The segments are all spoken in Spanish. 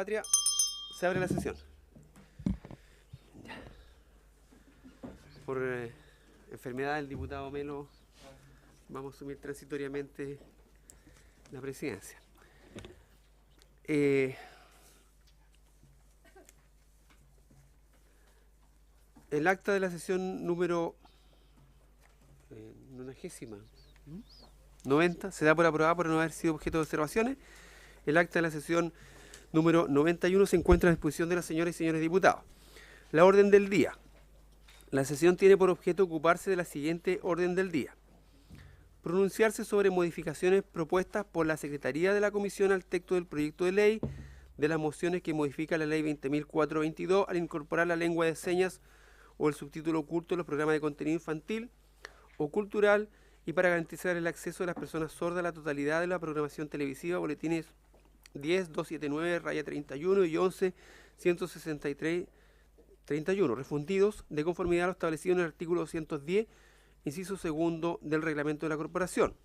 patria. Se abre la sesión. Por enfermedad del diputado Melo, vamos a asumir transitoriamente la presidencia. El acta de la sesión número 90 se da por aprobada por no haber sido objeto de observaciones. El acta de la sesión número 91 se encuentra a disposición de las señoras y señores diputados. La orden del día. La sesión tiene por objeto ocuparse de la siguiente orden del día. Pronunciarse sobre modificaciones propuestas por la Secretaría de la Comisión al texto del proyecto de ley, de las mociones que modifica la ley 20.422 al incorporar la lengua de señas o el subtítulo oculto en los programas de contenido infantil o cultural y para garantizar el acceso de las personas sordas a la totalidad de la programación televisiva, boletines 10.279/31 y 11.163/31, refundidos de conformidad a lo establecido en el artículo 210, inciso segundo del reglamento de la corporación.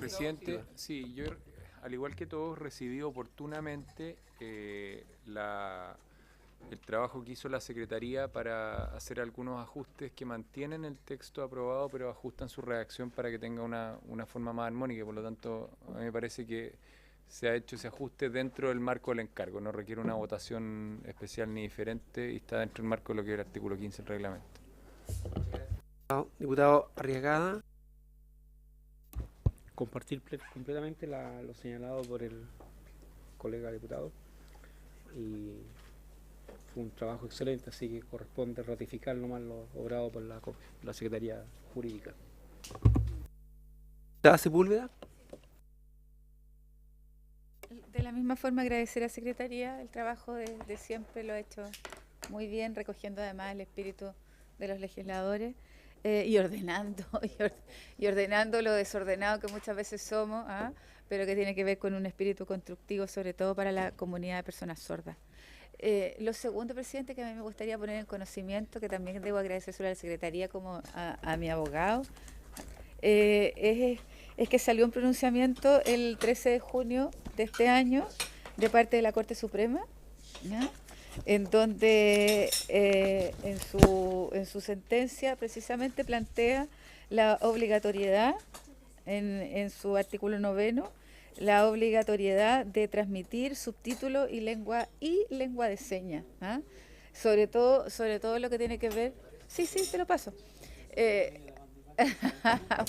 Presidente, sí, yo al igual que todos recibí oportunamente el trabajo que hizo la Secretaría para hacer algunos ajustes que mantienen el texto aprobado, pero ajustan su redacción para que tenga una forma más armónica. Por lo tanto, a mí me parece que se ha hecho ese ajuste dentro del marco del encargo. No requiere una votación especial ni diferente y está dentro del marco de lo que es el artículo 15 del reglamento. Diputado Arriagada. Compartir completamente lo señalado por el colega diputado y fue un trabajo excelente, así que corresponde ratificar nomás lo obrado por la Secretaría Jurídica. Sepúlveda. De la misma forma agradecer a la Secretaría el trabajo de siempre, lo ha hecho muy bien, recogiendo además el espíritu de los legisladores. Y ordenando lo desordenado que muchas veces somos, pero que tiene que ver con un espíritu constructivo, sobre todo para la comunidad de personas sordas. Lo segundo, presidente, que a mí me gustaría poner en conocimiento, que también debo agradecer a la Secretaría como a mi abogado, es que salió un pronunciamiento el 13 de junio de este año de parte de la Corte Suprema, ¿ya?, en donde en su sentencia precisamente plantea la obligatoriedad, en su artículo 9, la obligatoriedad de transmitir subtítulos y lengua de señas, sobre todo lo que tiene que ver. Sí, te lo paso.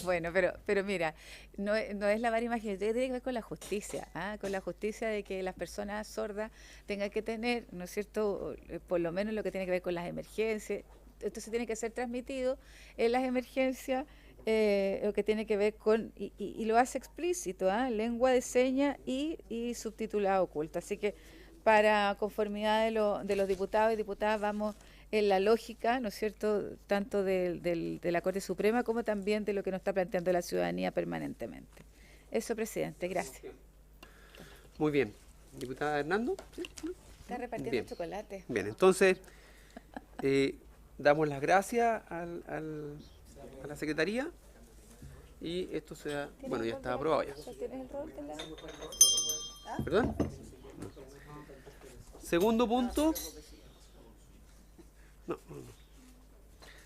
Bueno, pero mira, no es lavar imagen, tiene que ver con la justicia, con la justicia de que las personas sordas tengan que tener, ¿no es cierto?, por lo menos lo que tiene que ver con las emergencias. Entonces tiene que ser transmitido en las emergencias, lo que tiene que ver con, y lo hace explícito, lengua de señas y subtitulado oculto. Así que para conformidad de los diputados y diputadas vamos en la lógica, ¿no es cierto?, tanto de la Corte Suprema como también de lo que nos está planteando la ciudadanía permanentemente. Eso, presidente, gracias. Muy bien. Diputada Hernando. ¿Sí? Está repartiendo chocolate. Bien, entonces damos las gracias a la Secretaría y esto se da, bueno, ya está aprobado ya. ¿Tienes el rol de la...? ¿Perdón? Segundo punto.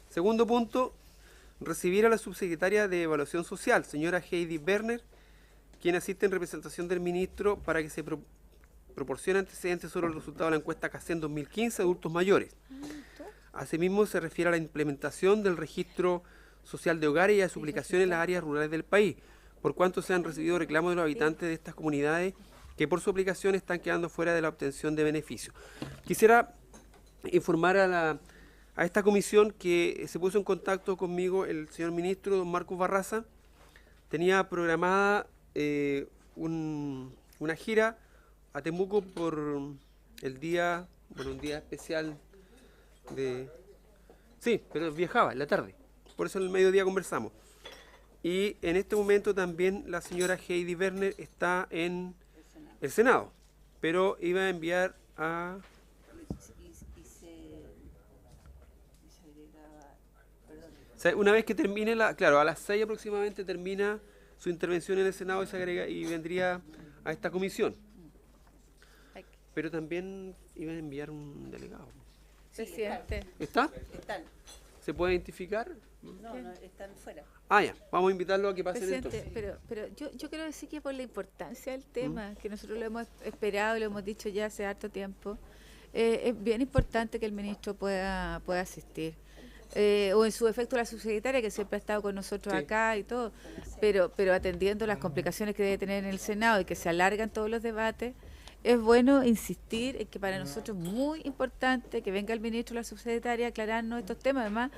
Segundo punto, recibir a la subsecretaria de Evaluación Social, señora Heidi Berner, quien asiste en representación del ministro para que se proporcione antecedentes sobre los resultados de la encuesta CACEN 2015 adultos mayores. Asimismo, se refiere a la implementación del registro social de hogares y a su aplicación en las áreas rurales del país, por cuanto se han recibido reclamos de los habitantes de estas comunidades que por su aplicación están quedando fuera de la obtención de beneficios. Quisiera informar a esta comisión que se puso en contacto conmigo el señor ministro, don Marcos Barraza. Tenía programada una gira a Temuco por el día, un día especial de... Sí, pero viajaba en la tarde, por eso en el mediodía conversamos. Y en este momento también la señora Heidi Berner está en el Senado, pero iba a enviar a... sea, una vez que termine claro, a las 6 aproximadamente termina su intervención en el Senado y se agrega y vendría a esta comisión. Pero también iba a enviar un delegado. Presidente. ¿Está? Están. ¿Se puede identificar? No, están fuera. Ah, ya. Vamos a invitarlo a que pasen Presidente, entonces. pero yo quiero decir que por la importancia del tema, que nosotros lo hemos esperado, lo hemos dicho ya hace harto tiempo, es bien importante que el ministro pueda asistir. O en su efecto la subsecretaria, que siempre ha estado con nosotros Sí. acá y todo, pero atendiendo las complicaciones que debe tener en el Senado y que se alargan todos los debates, es bueno insistir en que para nosotros es muy importante que venga el ministro o la subsecretaria a aclararnos estos temas, además,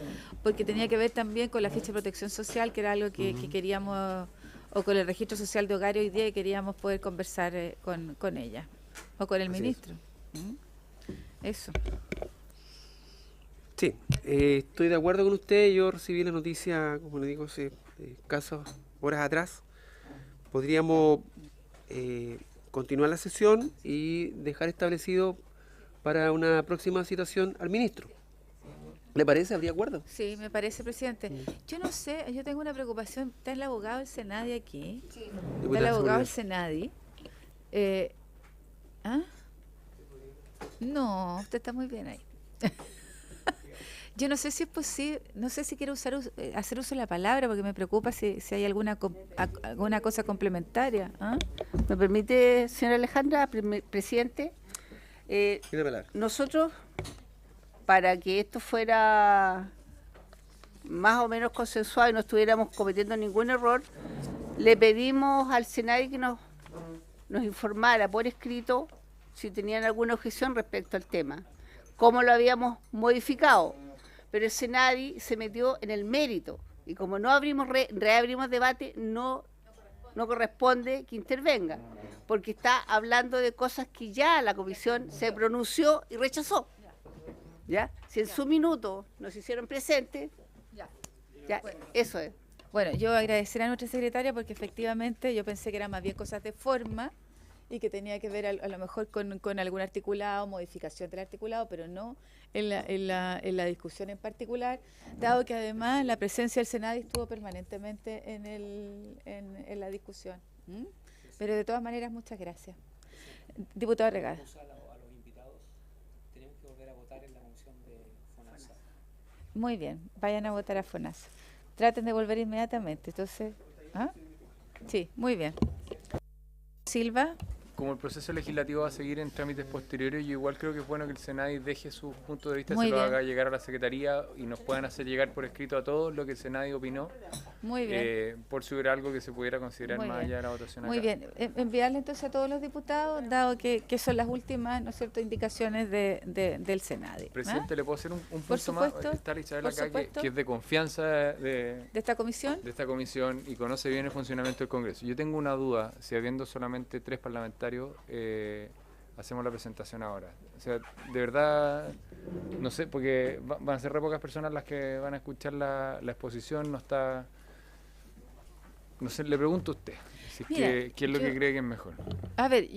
porque tenía que ver también con la ficha de protección social, que era algo que queríamos, o con el registro social de hogar hoy día, y queríamos poder conversar con ella, o con el Así es. ministro. Eso. Sí, estoy de acuerdo con usted. Yo recibí la noticia, como le digo, hace escasas horas atrás. Podríamos continuar la sesión y dejar establecido para una próxima citación al ministro. ¿Le parece? ¿Habría acuerdo? Sí, me parece, presidente. Yo no sé, yo tengo una preocupación. ¿Está el abogado del Senadi aquí? ¿Está el Diputada abogado del Soledad. Senadi? ¿Ah? No, usted está muy bien ahí. Yo no sé si es posible, no sé si quiero hacer uso de la palabra, porque me preocupa si hay alguna cosa complementaria. ¿Ah? ¿Me permite, señora Alejandra, presidente? Tiene palabra. Nosotros, para que esto fuera más o menos consensuado y no estuviéramos cometiendo ningún error, le pedimos al Senado que nos informara por escrito si tenían alguna objeción respecto al tema, cómo lo habíamos modificado. Pero el Senadi se metió en el mérito y como no reabrimos debate, no corresponde que intervenga, porque está hablando de cosas que ya la comisión se pronunció y rechazó. ¿Ya? Si en su minuto nos hicieron presentes, ya, eso es. Bueno, yo agradecer a nuestra secretaria porque efectivamente yo pensé que eran más bien cosas de forma y que tenía que ver a lo mejor con algún articulado, modificación del articulado, pero no en la discusión en particular, dado que además la presencia del Senado estuvo permanentemente en la discusión. ¿Mm? Pero de todas maneras, muchas gracias. Diputado Regada. A los invitados, tenemos que volver a votar en la comisión de FONASA. Muy bien, vayan a votar a FONASA. Traten de volver inmediatamente. Entonces, ¿ah? Sí, muy bien. Silva. Como el proceso legislativo va a seguir en trámites posteriores, yo igual creo que es bueno que el Senadi deje su punto de vista, Muy se lo bien. haga llegar a la Secretaría y nos puedan hacer llegar por escrito a todos lo que el Senadi opinó, Muy bien. por si hubiera algo que se pudiera considerar Muy más bien. allá de la votación Muy acá. bien. Enviarle entonces a todos los diputados, dado que son las últimas, ¿no es cierto?, indicaciones del Senadi. Presidente, ¿le puedo hacer un Por punto más? supuesto, Está Isabel por acá, supuesto. que es de confianza de ¿De esta comisión? esta comisión y conoce bien el funcionamiento del Congreso. Yo tengo una duda, si habiendo solamente 3 parlamentarios, hacemos la presentación ahora. O sea, de verdad, no sé, porque van a ser re pocas personas las que van a escuchar la exposición, no está... No sé, le pregunto a usted, si es Mira, ¿qué es lo que yo- cree que es mejor? A ver,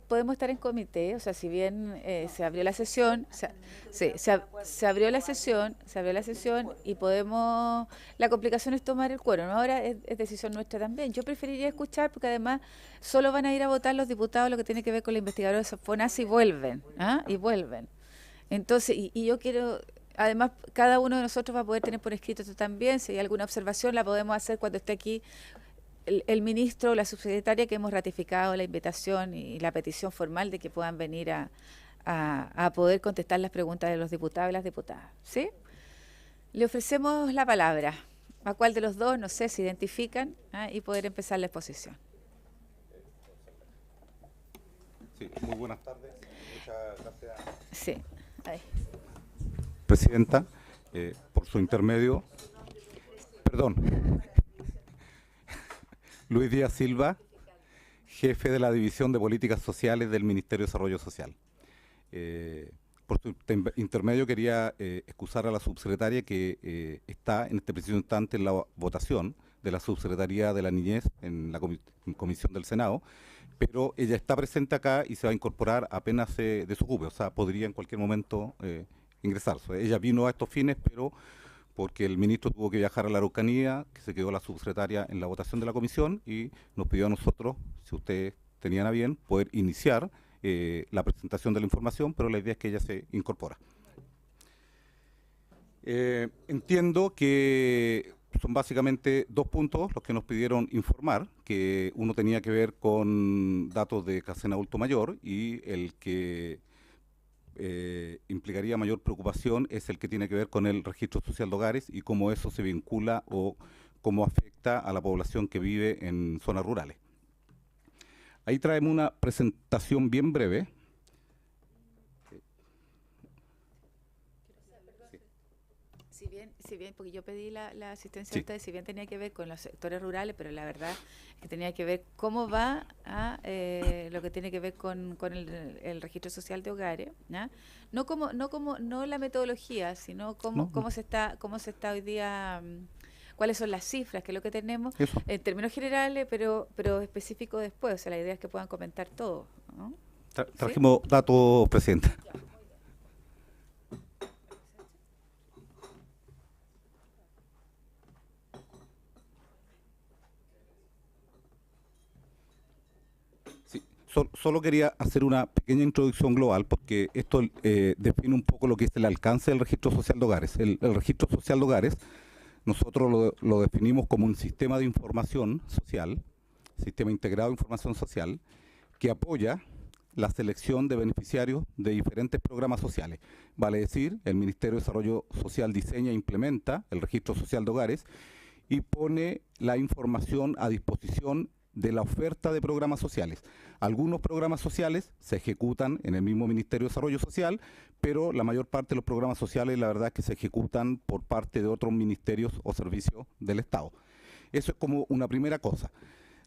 podemos estar en comité, o sea, si bien se abrió la sesión, se abrió la sesión y podemos, la complicación es tomar el quórum, ahora es decisión nuestra también. Yo preferiría escuchar porque además solo van a ir a votar los diputados lo que tiene que ver con la investigadora de FONASA y vuelven, ¿ah? Y vuelven. Entonces, y yo quiero, además, cada uno de nosotros va a poder tener por escrito esto también, si hay alguna observación la podemos hacer cuando esté aquí el ministro o la subsecretaria, que hemos ratificado la invitación y la petición formal de que puedan venir a poder contestar las preguntas de los diputados y las diputadas. ¿Sí? Le ofrecemos la palabra. ¿A cuál de los dos? No sé, se identifican, y poder empezar la exposición. Sí, muy buenas tardes. Muchas gracias, Sí. Ahí. Presidenta, por su intermedio. Perdón. Luis Díaz Silva, jefe de la División de Políticas Sociales del Ministerio de Desarrollo Social. Por su intermedio quería excusar a la subsecretaria que está en este preciso instante en la votación de la Subsecretaría de la Niñez en la Comisión del Senado, pero ella está presente acá y se va a incorporar apenas se desocupe, o sea, podría en cualquier momento ingresar. Ella vino a estos fines, pero porque el ministro tuvo que viajar a la Araucanía, que se quedó la subsecretaria en la votación de la comisión y nos pidió a nosotros, si ustedes tenían a bien, poder iniciar la presentación de la información, pero la idea es que ella se incorpora. Entiendo que son básicamente dos puntos los que nos pidieron informar, que uno tenía que ver con datos de Cacén Adulto Mayor y el que implicaría mayor preocupación es el que tiene que ver con el registro social de hogares y cómo eso se vincula o cómo afecta a la población que vive en zonas rurales. Ahí traemos una presentación bien breve. Si bien, porque yo pedí la asistencia Sí. a ustedes, si bien tenía que ver con los sectores rurales, pero la verdad es que tenía que ver cómo va a lo que tiene que ver con el registro social de hogares, ¿ya? No la metodología, sino cómo se está hoy día, cuáles son las cifras, que es lo que tenemos Eso. en términos generales, pero específico después. O sea, la idea es que puedan comentar todo, ¿no? Trajimos datos, Presidenta. Sí, solo quería hacer una pequeña introducción global porque esto define un poco lo que es el alcance del registro social de hogares. El registro social de hogares nosotros lo definimos como un sistema de información social, sistema integrado de información social, que apoya la selección de beneficiarios de diferentes programas sociales. Vale decir, el Ministerio de Desarrollo Social diseña e implementa el registro social de hogares y pone la información a disposición de la oferta de programas sociales. Algunos programas sociales se ejecutan en el mismo Ministerio de Desarrollo Social, pero la mayor parte de los programas sociales, la verdad es que se ejecutan por parte de otros ministerios o servicios del Estado. Eso es como una primera cosa.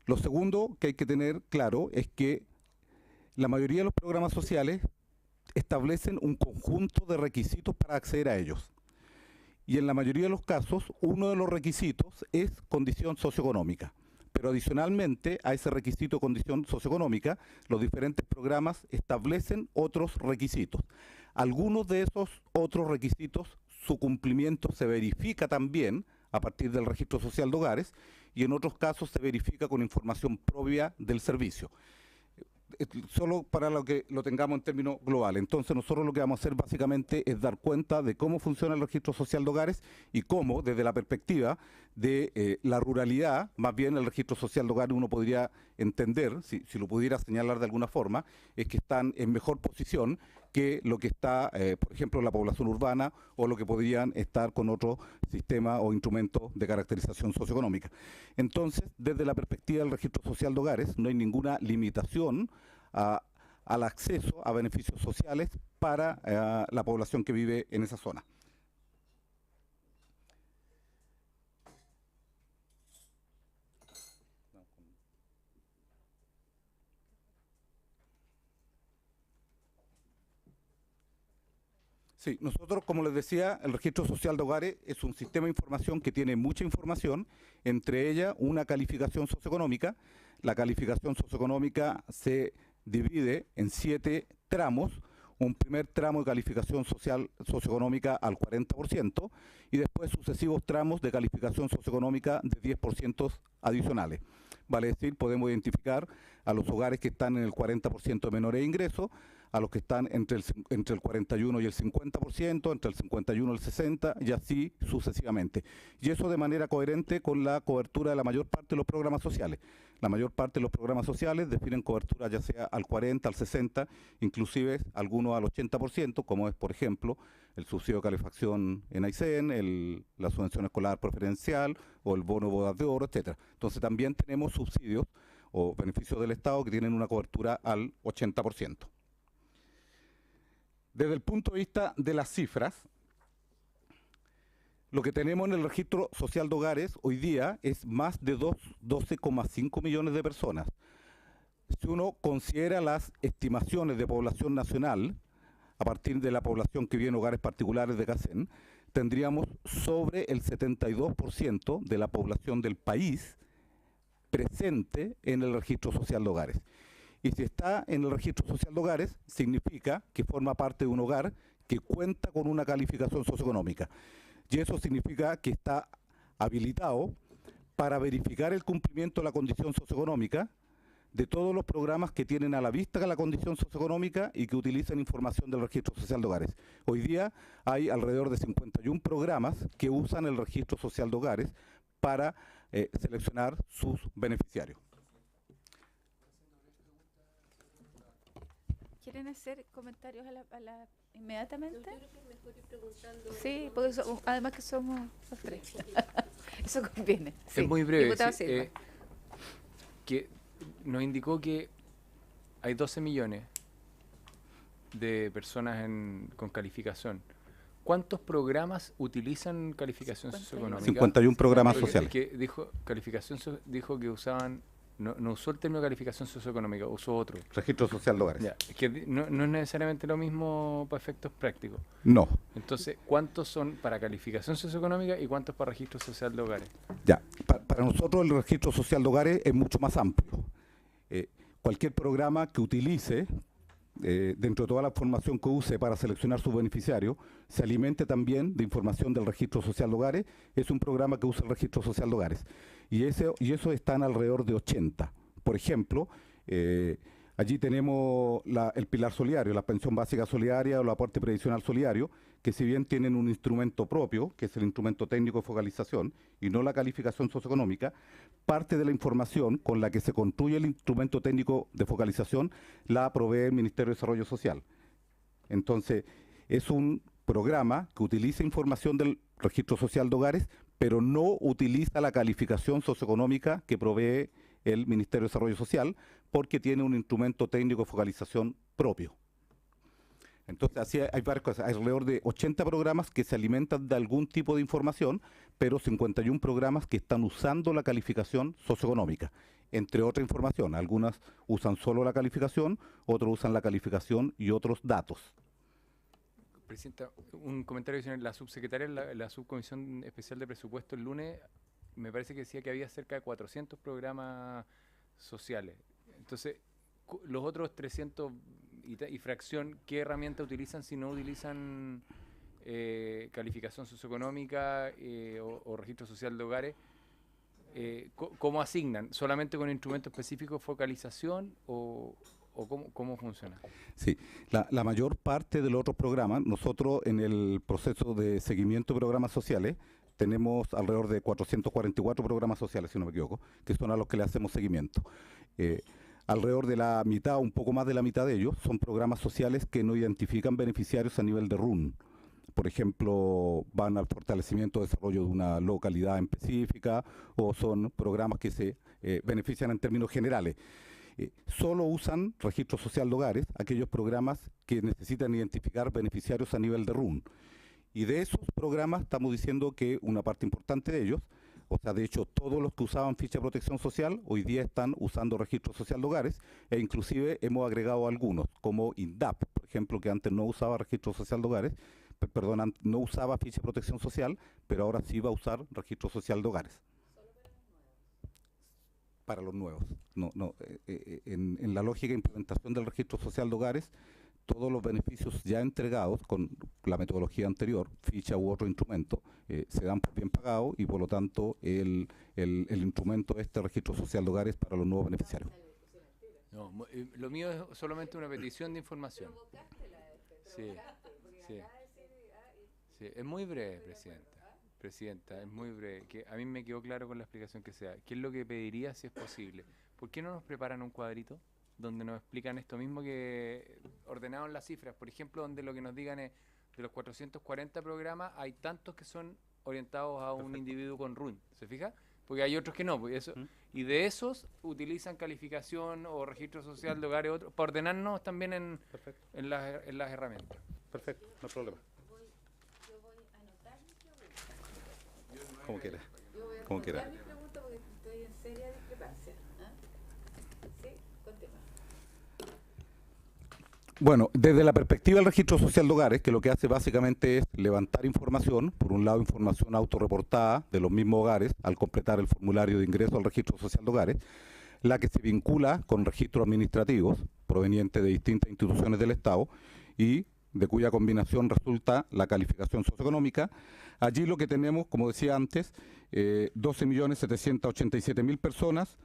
Lo segundo que hay que tener claro es que la mayoría de los programas sociales establecen un conjunto de requisitos para acceder a ellos. Y en la mayoría de los casos, uno de los requisitos es condición socioeconómica. Pero adicionalmente a ese requisito de condición socioeconómica, los diferentes programas establecen otros requisitos. Algunos de esos otros requisitos, su cumplimiento se verifica también a partir del registro social de hogares y en otros casos se verifica con información propia del servicio. Solo para lo que lo tengamos en términos globales. Entonces nosotros lo que vamos a hacer básicamente es dar cuenta de cómo funciona el registro social de hogares y cómo desde la perspectiva de la ruralidad, más bien el registro social de hogares uno podría entender, si lo pudiera señalar de alguna forma, es que están en mejor posición que lo que está, por ejemplo, en la población urbana o lo que podrían estar con otro sistema o instrumento de caracterización socioeconómica. Entonces, desde la perspectiva del registro social de hogares, no hay ninguna limitación al acceso a beneficios sociales para la población que vive en esa zona. Sí, nosotros, como les decía, el registro social de hogares es un sistema de información que tiene mucha información, entre ellas una calificación socioeconómica. La calificación socioeconómica se divide en 7 tramos, un primer tramo de calificación socioeconómica al 40% y después sucesivos tramos de calificación socioeconómica de 10% adicionales. Vale decir, podemos identificar a los hogares que están en el 40% de menores ingresos, a los que están entre el 41 y el 50%, entre el 51 y el 60%, y así sucesivamente. Y eso de manera coherente con la cobertura de la mayor parte de los programas sociales. La mayor parte de los programas sociales definen cobertura ya sea al 40, al 60, inclusive algunos al 80%, como es, por ejemplo, el subsidio de calefacción en Aysén, la subvención escolar preferencial o el bono de bodas de oro, etcétera. Entonces también tenemos subsidios o beneficios del Estado que tienen una cobertura al 80%. Desde el punto de vista de las cifras, lo que tenemos en el registro social de hogares hoy día es más de 12,5 millones de personas. Si uno considera las estimaciones de población nacional, a partir de la población que vive en hogares particulares de Cacén, tendríamos sobre el 72% de la población del país presente en el registro social de hogares. Y si está en el registro social de hogares, significa que forma parte de un hogar que cuenta con una calificación socioeconómica. y eso significa que está habilitado para verificar el cumplimiento de la condición socioeconómica de todos los programas que tienen a la vista la condición socioeconómica y que utilizan información del registro social de hogares. Hoy día hay alrededor de 51 programas que usan el registro social de hogares para seleccionar sus beneficiarios. ¿Quieren hacer comentarios inmediatamente? Yo creo que es mejor ir preguntando. Sí, porque además que somos los tres. Eso conviene. Sí. Es muy breve. Que nos indicó que hay 12 millones de personas con calificación. ¿Cuántos programas utilizan calificación socioeconómica? 51 programas sociales. Que dijo dijo que usaban, no usó el término calificación socioeconómica, usó otro. Registro social de hogares. Ya, que no es necesariamente lo mismo para efectos prácticos. No. Entonces, ¿cuántos son para calificación socioeconómica y cuántos para registro social de hogares? Ya, para nosotros el registro social de hogares es mucho más amplio. Cualquier programa que utilice, dentro de toda la información que use para seleccionar sus beneficiarios, se alimente también de información del registro social de hogares, es un programa que usa el registro social de hogares. Y eso están alrededor de 80. Por ejemplo, allí tenemos el pilar solidario, la pensión básica solidaria o el aporte previsional solidario, que si bien tienen un instrumento propio, que es el instrumento técnico de focalización, y no la calificación socioeconómica, parte de la información con la que se construye el instrumento técnico de focalización la provee el Ministerio de Desarrollo Social. Entonces, es un programa que utiliza información del registro social de hogares, pero no utiliza la calificación socioeconómica que provee el Ministerio de Desarrollo Social, porque tiene un instrumento técnico de focalización propio. Entonces, así hay varias cosas. Hay alrededor de 80 programas que se alimentan de algún tipo de información, pero 51 programas que están usando la calificación socioeconómica, entre otra información. Algunas usan solo la calificación, otros usan la calificación y otros datos. Presidenta, un comentario adicional. La subsecretaria de la Subcomisión Especial de Presupuesto el lunes, me parece que decía que había cerca de 400 programas sociales. Entonces, los otros 300 y fracción, ¿qué herramienta utilizan si no utilizan calificación socioeconómica o registro social de hogares? ¿Cómo asignan? ¿Solamente con instrumento específico de focalización o cómo funciona? Sí, la mayor parte de los otros programas, nosotros en el proceso de seguimiento de programas sociales, tenemos alrededor de 444 programas sociales, si no me equivoco, que son a los que le hacemos seguimiento. Alrededor de la mitad, un poco más de la mitad de ellos, son programas sociales que no identifican beneficiarios a nivel de RUN. Por ejemplo, van al fortalecimiento o desarrollo de una localidad específica, o son programas que se benefician en términos generales. Solo usan registro social de hogares aquellos programas que necesitan identificar beneficiarios a nivel de RUN. Y de esos programas estamos diciendo que una parte importante de ellos, o sea, de hecho, todos los que usaban ficha de protección social hoy día están usando registro social de hogares, e inclusive hemos agregado algunos, como INDAP, por ejemplo, que antes no usaba registro social de hogares, perdón, no usaba ficha de protección social, pero ahora sí va a usar registro social de hogares. Para los nuevos. En la lógica de implementación del registro social de hogares, todos los beneficios ya entregados con la metodología anterior, ficha u otro instrumento, se dan por bien pagados, y por lo tanto el instrumento de este registro social de hogares para los nuevos beneficiarios. No, lo mío es solamente una petición de información. Sí, es muy breve, Presidenta, es muy breve. Que a mí me quedó claro con la explicación que sea. ¿Qué es lo que pediría si es posible? ¿Por qué no nos preparan un cuadrito donde nos explican esto mismo, que ordenado en las cifras? Por ejemplo, donde lo que nos digan es, de los 440 programas, hay tantos que son orientados a un individuo con RUN, ¿se fija? Porque hay otros que no, pues eso, y de esos utilizan calificación o registro social de hogares, otros, para ordenarnos también en las herramientas. Perfecto, no hay problema. Yo voy a anotar mi pregunta. Como quiera. Yo voy a Como quiera. anotar mi pregunta porque estoy en seria discrepancia. Sí, continúa. Bueno, desde la perspectiva del registro social de hogares, que lo que hace básicamente es levantar información, por un lado información autorreportada de los mismos hogares al completar el formulario de ingreso al registro social de hogares, la que se vincula con registros administrativos provenientes de distintas instituciones del Estado, y de cuya combinación resulta la calificación socioeconómica. Allí lo que tenemos, como decía antes, 12.787.000 personas,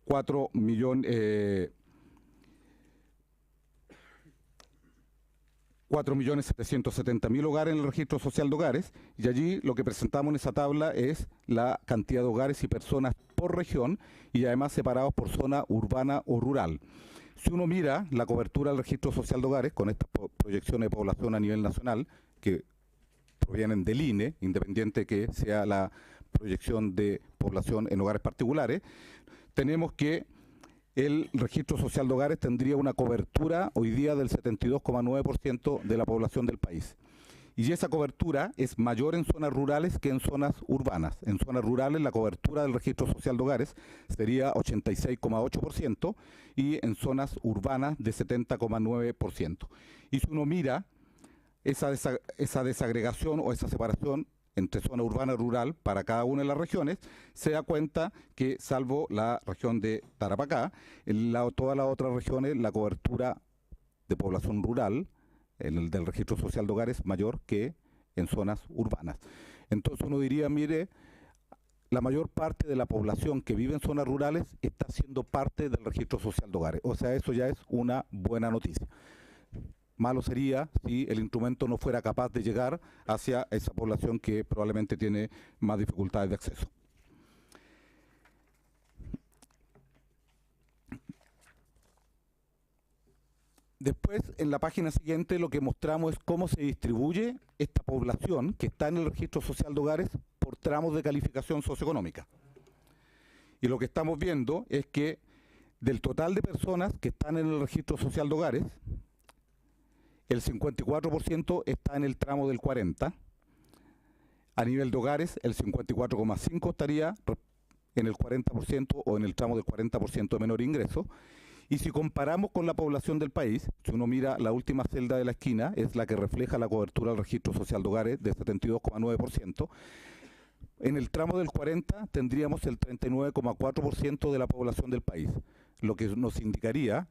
4.770.000 hogares en el registro social de hogares, y allí lo que presentamos en esa tabla es la cantidad de hogares y personas por región y además separados por zona urbana o rural. Si uno mira la cobertura del registro social de hogares con estas proyecciones de población a nivel nacional que provienen del INE, independiente que sea la proyección de población en hogares particulares, tenemos que el registro social de hogares tendría una cobertura hoy día del 72,9% de la población del país. Y esa cobertura es mayor en zonas rurales que en zonas urbanas. En zonas rurales la cobertura del registro social de hogares sería 86,8% y en zonas urbanas de 70,9%. Y si uno mira esa desagregación o esa separación entre zona urbana y rural para cada una de las regiones, se da cuenta que salvo la región de Tarapacá, todas las otras regiones la cobertura de población rural el del registro social de hogares mayor que en zonas urbanas. Entonces uno diría, mire, la mayor parte de la población que vive en zonas rurales está siendo parte del registro social de hogares. O sea, eso ya es una buena noticia. Malo sería si el instrumento no fuera capaz de llegar hacia esa población que probablemente tiene más dificultades de acceso. Después, en la página siguiente, lo que mostramos es cómo se distribuye esta población que está en el registro social de hogares por tramos de calificación socioeconómica. Y lo que estamos viendo es que del total de personas que están en el registro social de hogares, el 54% está en el tramo del 40%. A nivel de hogares, el 54,5% estaría en el 40% o en el tramo del 40% de menor ingreso. Y si comparamos con la población del país, si uno mira la última celda de la esquina, es la que refleja la cobertura del registro social de hogares de 72,9%. En el tramo del 40 tendríamos el 39,4% de la población del país, lo que nos indicaría,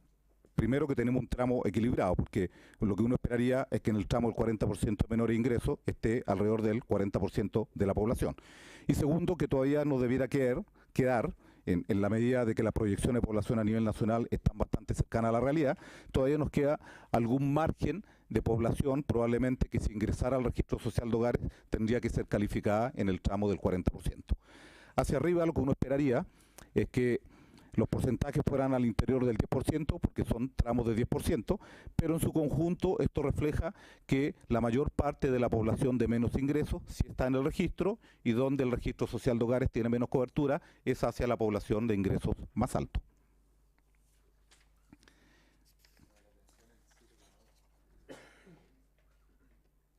primero, que tenemos un tramo equilibrado, porque lo que uno esperaría es que en el tramo del 40% de menores ingresos esté alrededor del 40% de la población. Y segundo, que todavía nos debiera quedar en la medida de que las proyecciones de población a nivel nacional están bastante cercanas a la realidad, todavía nos queda algún margen de población, probablemente que si ingresara al registro social de hogares tendría que ser calificada en el tramo del 40%. Hacia arriba lo que uno esperaría es que los porcentajes fueran al interior del 10%, porque son tramos de 10%, pero en su conjunto esto refleja que la mayor parte de la población de menos ingresos sí está en el registro, y donde el registro social de hogares tiene menos cobertura es hacia la población de ingresos más altos.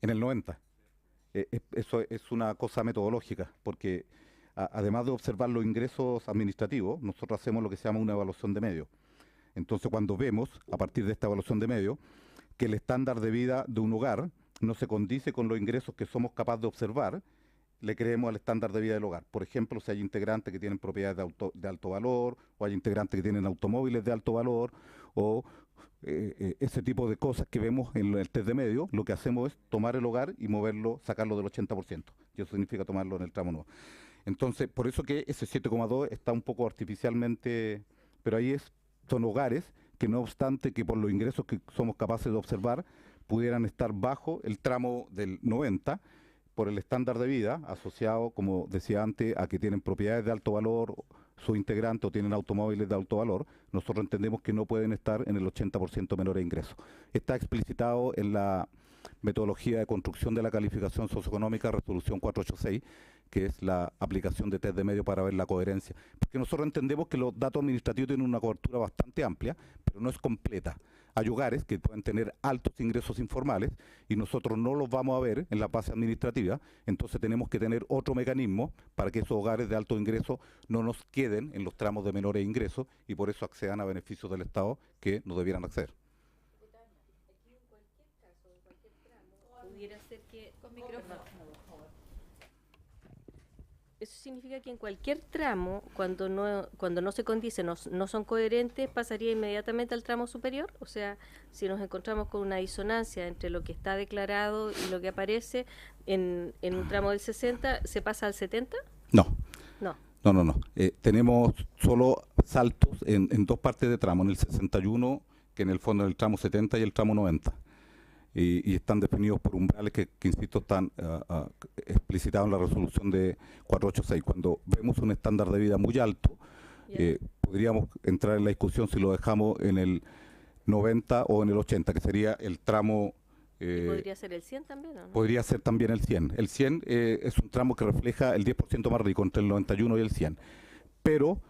En el 90. Eso es una cosa metodológica, porque además de observar los ingresos administrativos, nosotros hacemos lo que se llama una evaluación de medio. Entonces, cuando vemos, a partir de esta evaluación de medio, que el estándar de vida de un hogar no se condice con los ingresos que somos capaces de observar, le creemos al estándar de vida del hogar. Por ejemplo, si hay integrantes que tienen propiedades de alto valor, o hay integrantes que tienen automóviles de alto valor, o ese tipo de cosas que vemos en el test de medio, lo que hacemos es tomar el hogar y moverlo, sacarlo del 80%. Y eso significa tomarlo en el tramo nuevo. Entonces, por eso que ese 7,2 está un poco artificialmente, pero ahí son hogares que, no obstante que por los ingresos que somos capaces de observar, pudieran estar bajo el tramo del 90 por el estándar de vida asociado, como decía antes, a que tienen propiedades de alto valor, sus integrantes, o tienen automóviles de alto valor. Nosotros entendemos que no pueden estar en el 80% menor de ingresos. Está explicitado en la metodología de construcción de la calificación socioeconómica, resolución 486, que es la aplicación de test de medio para ver la coherencia. Porque nosotros entendemos que los datos administrativos tienen una cobertura bastante amplia, pero no es completa. Hay hogares que pueden tener altos ingresos informales y nosotros no los vamos a ver en la base administrativa, entonces tenemos que tener otro mecanismo para que esos hogares de alto ingreso no nos queden en los tramos de menores ingresos y por eso accedan a beneficios del Estado que no debieran acceder. Pudiera ser que, Con micrófono. significa que en cualquier tramo, cuando no se condice, no son coherentes, pasaría inmediatamente al tramo superior. O sea, si nos encontramos con una disonancia entre lo que está declarado y lo que aparece en un tramo del 60, ¿se pasa al 70? No. No. No. Tenemos solo saltos en dos partes de tramo, en el 61, que en el fondo es el tramo 70 y el tramo 90. Y están definidos por umbrales que insisto, están explicitados en la resolución de 486. Cuando vemos un estándar de vida muy alto, podríamos entrar en la discusión si lo dejamos en el 90 o en el 80, que sería el tramo... ¿Podría ser el 100 también o no? Podría ser también el 100. El 100 es un tramo que refleja el 10% más rico entre el 91 y el 100. Pero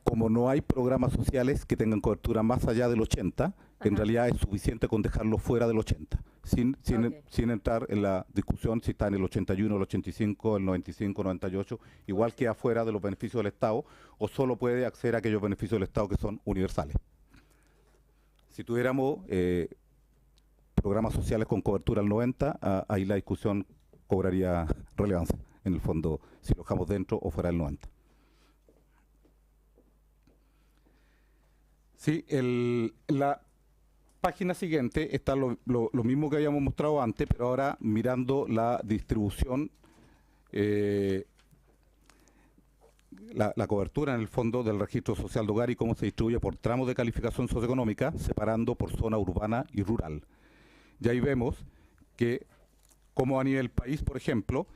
como no hay programas sociales que tengan cobertura más allá del 80, en realidad es suficiente con dejarlo fuera del 80, sin entrar en la discusión si está en el 81, el 85, el 95, 98, igual que afuera de los beneficios del Estado, o solo puede acceder a aquellos beneficios del Estado que son universales. Si tuviéramos programas sociales con cobertura al 90, ahí la discusión cobraría relevancia, en el fondo, si lo dejamos dentro o fuera del 90. Sí, la página siguiente está lo mismo que habíamos mostrado antes, pero ahora mirando la distribución, la cobertura en el fondo del registro social de hogar y cómo se distribuye por tramos de calificación socioeconómica, separando por zona urbana y rural. Y ahí vemos que, como a nivel país, por ejemplo,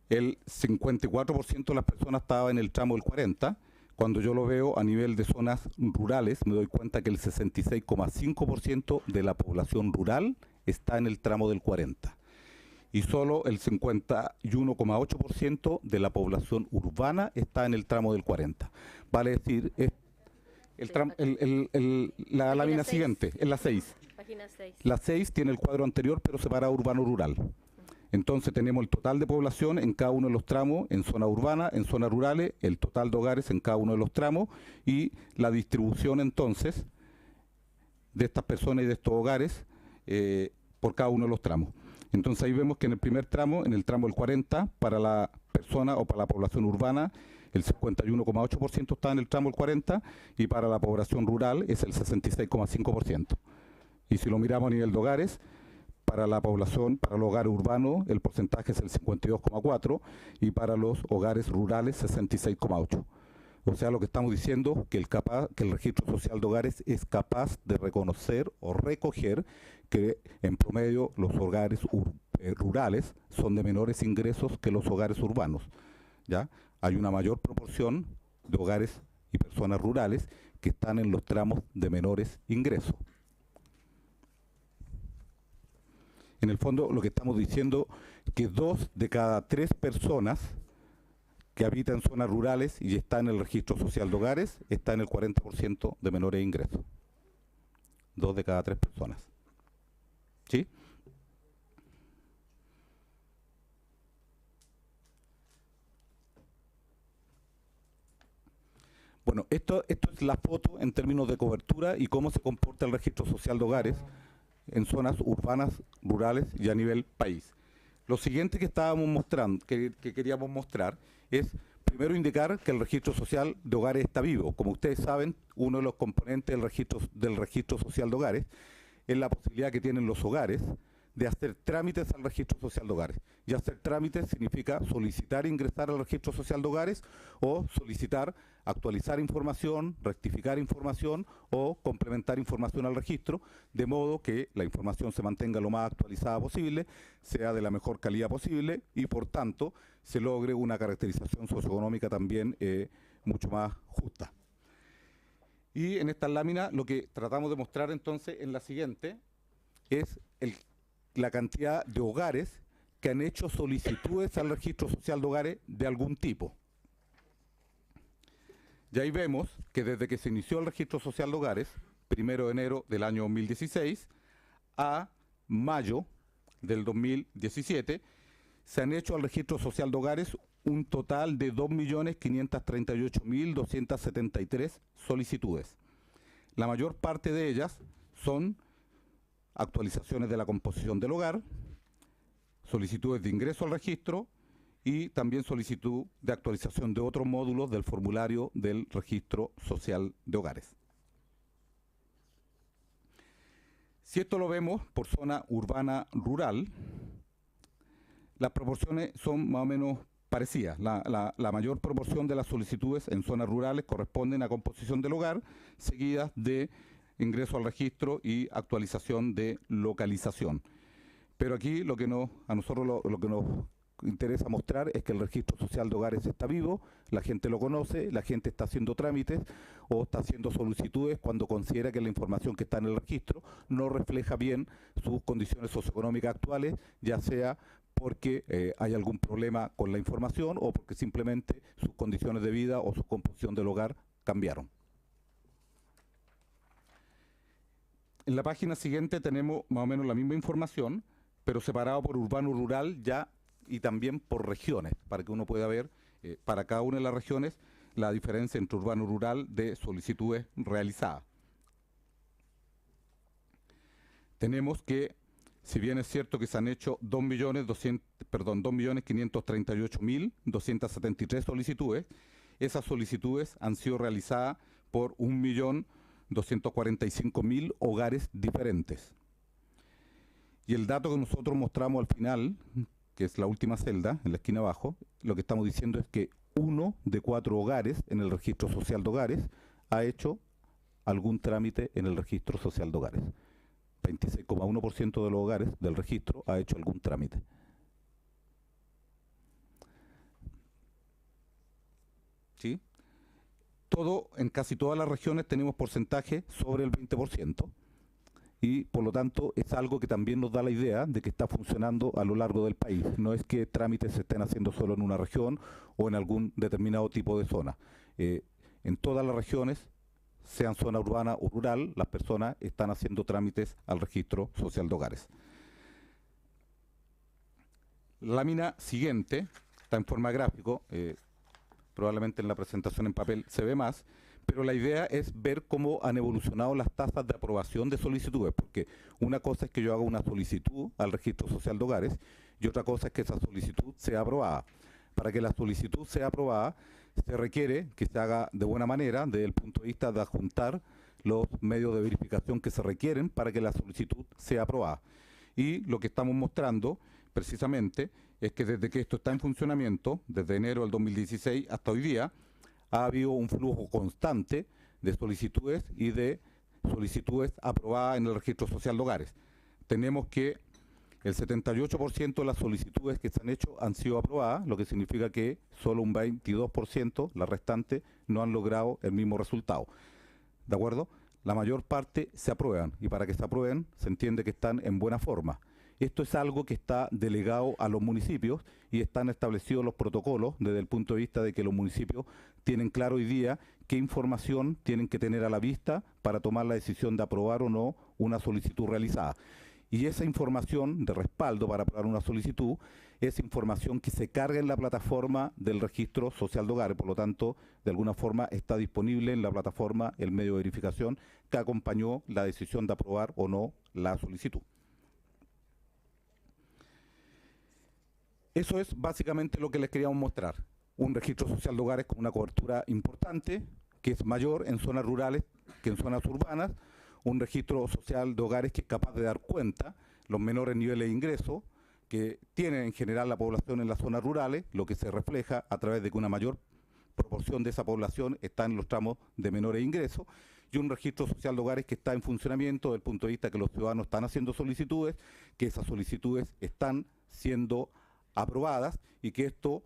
el 54% de las personas estaba en el tramo del 40%. Cuando yo lo veo a nivel de zonas rurales, me doy cuenta que el 66,5% de la población rural está en el tramo del 40. Y solo el 51,8% de la población urbana está en el tramo del 40. Vale decir, la lámina siguiente, es la 6. Página 6. La 6 tiene el cuadro anterior, pero separa urbano-rural. Entonces tenemos el total de población en cada uno de los tramos, en zona urbana, en zonas rurales, el total de hogares en cada uno de los tramos y la distribución entonces de estas personas y de estos hogares por cada uno de los tramos. Entonces ahí vemos que en el primer tramo, en el tramo del 40, para la persona o para la población urbana, el 51,8% está en el tramo del 40 y para la población rural es el 66,5%. Y si lo miramos a nivel de hogares, para la población, para los hogares urbanos, el porcentaje es el 52,4% y para los hogares rurales 66,8%. O sea, lo que estamos diciendo que el registro social de hogares es capaz de reconocer o recoger que en promedio los hogares rurales son de menores ingresos que los hogares urbanos. ¿Ya? Hay una mayor proporción de hogares y personas rurales que están en los tramos de menores ingresos. En el fondo, lo que estamos diciendo es que 2 de cada 3 personas que habitan en zonas rurales y están en el registro social de hogares está en el 40% de menores ingresos. 2 de cada 3 personas. ¿Sí? Bueno, esto es la foto en términos de cobertura y cómo se comporta el registro social de hogares en zonas urbanas, rurales y a nivel país. Lo siguiente que estábamos mostrando, que queríamos mostrar, es primero indicar que el registro social de hogares está vivo. Como ustedes saben, uno de los componentes del registro social de hogares es la posibilidad que tienen los hogares de hacer trámites al registro social de hogares. Y hacer trámites significa solicitar ingresar al registro social de hogares o solicitar actualizar información, rectificar información o complementar información al registro, de modo que la información se mantenga lo más actualizada posible, sea de la mejor calidad posible y por tanto se logre una caracterización socioeconómica también mucho más justa. Y en esta lámina lo que tratamos de mostrar entonces en la siguiente es la cantidad de hogares que han hecho solicitudes al registro social de hogares de algún tipo. Y ahí vemos que desde que se inició el registro social de hogares, 1 de enero del año 2016, a mayo del 2017, se han hecho al registro social de hogares un total de 2.538.273 solicitudes. La mayor parte de ellas son actualizaciones de la composición del hogar, solicitudes de ingreso al registro y también solicitud de actualización de otros módulos del formulario del Registro Social de Hogares. Si esto lo vemos por zona urbana rural, las proporciones son más o menos parecidas. La mayor proporción de las solicitudes en zonas rurales corresponden a composición del hogar, seguidas de ingreso al registro y actualización de localización. Pero aquí a nosotros lo que nos interesa mostrar es que el registro social de hogares está vivo, la gente lo conoce, la gente está haciendo trámites o está haciendo solicitudes cuando considera que la información que está en el registro no refleja bien sus condiciones socioeconómicas actuales, ya sea porque hay algún problema con la información o porque simplemente sus condiciones de vida o su composición del hogar cambiaron. En la página siguiente tenemos más o menos la misma información, pero separado por urbano-rural ya y también por regiones, para que uno pueda ver para cada una de las regiones la diferencia entre urbano-rural de solicitudes realizadas. Tenemos que, si bien es cierto que se han hecho 2.538.273 solicitudes, esas solicitudes han sido realizadas por 1.245.000 hogares diferentes. Y el dato que nosotros mostramos al final, que es la última celda, en la esquina abajo, lo que estamos diciendo es que 1 de 4 hogares en el Registro Social de Hogares ha hecho algún trámite en el Registro Social de Hogares. 26,1% de los hogares del registro ha hecho algún trámite. ¿Sí? En casi todas las regiones tenemos porcentaje sobre el 20%. Y por lo tanto es algo que también nos da la idea de que está funcionando a lo largo del país. No es que trámites se estén haciendo solo en una región o en algún determinado tipo de zona. En todas las regiones, sean zona urbana o rural, las personas están haciendo trámites al Registro Social de Hogares. La lámina siguiente está en forma gráfico, probablemente en la presentación en papel se ve más, pero la idea es ver cómo han evolucionado las tasas de aprobación de solicitudes, porque una cosa es que yo haga una solicitud al Registro Social de Hogares y otra cosa es que esa solicitud sea aprobada. Para que la solicitud sea aprobada, se requiere que se haga de buena manera desde el punto de vista de adjuntar los medios de verificación que se requieren para que la solicitud sea aprobada. Y lo que estamos mostrando precisamente es que desde que esto está en funcionamiento, desde enero del 2016 hasta hoy día, ha habido un flujo constante de solicitudes y de solicitudes aprobadas en el Registro Social de Hogares. Tenemos que el 78% de las solicitudes que se han hecho han sido aprobadas, lo que significa que solo un 22%, la restante, no han logrado el mismo resultado. ¿De acuerdo? La mayor parte se aprueban y para que se aprueben se entiende que están en buena forma. Esto es algo que está delegado a los municipios y están establecidos los protocolos desde el punto de vista de que los municipios tienen claro hoy día qué información tienen que tener a la vista para tomar la decisión de aprobar o no una solicitud realizada. Y esa información de respaldo para aprobar una solicitud es información que se carga en la plataforma del Registro Social de Hogares, por lo tanto, de alguna forma está disponible en la plataforma el medio de verificación que acompañó la decisión de aprobar o no la solicitud. Eso es básicamente lo que les queríamos mostrar. Un registro social de hogares con una cobertura importante, que es mayor en zonas rurales que en zonas urbanas, un registro social de hogares que es capaz de dar cuenta los menores niveles de ingreso que tiene en general la población en las zonas rurales, lo que se refleja a través de que una mayor proporción de esa población está en los tramos de menores ingresos, y un registro social de hogares que está en funcionamiento desde el punto de vista que los ciudadanos están haciendo solicitudes, que esas solicitudes están siendo aprobadas y que esto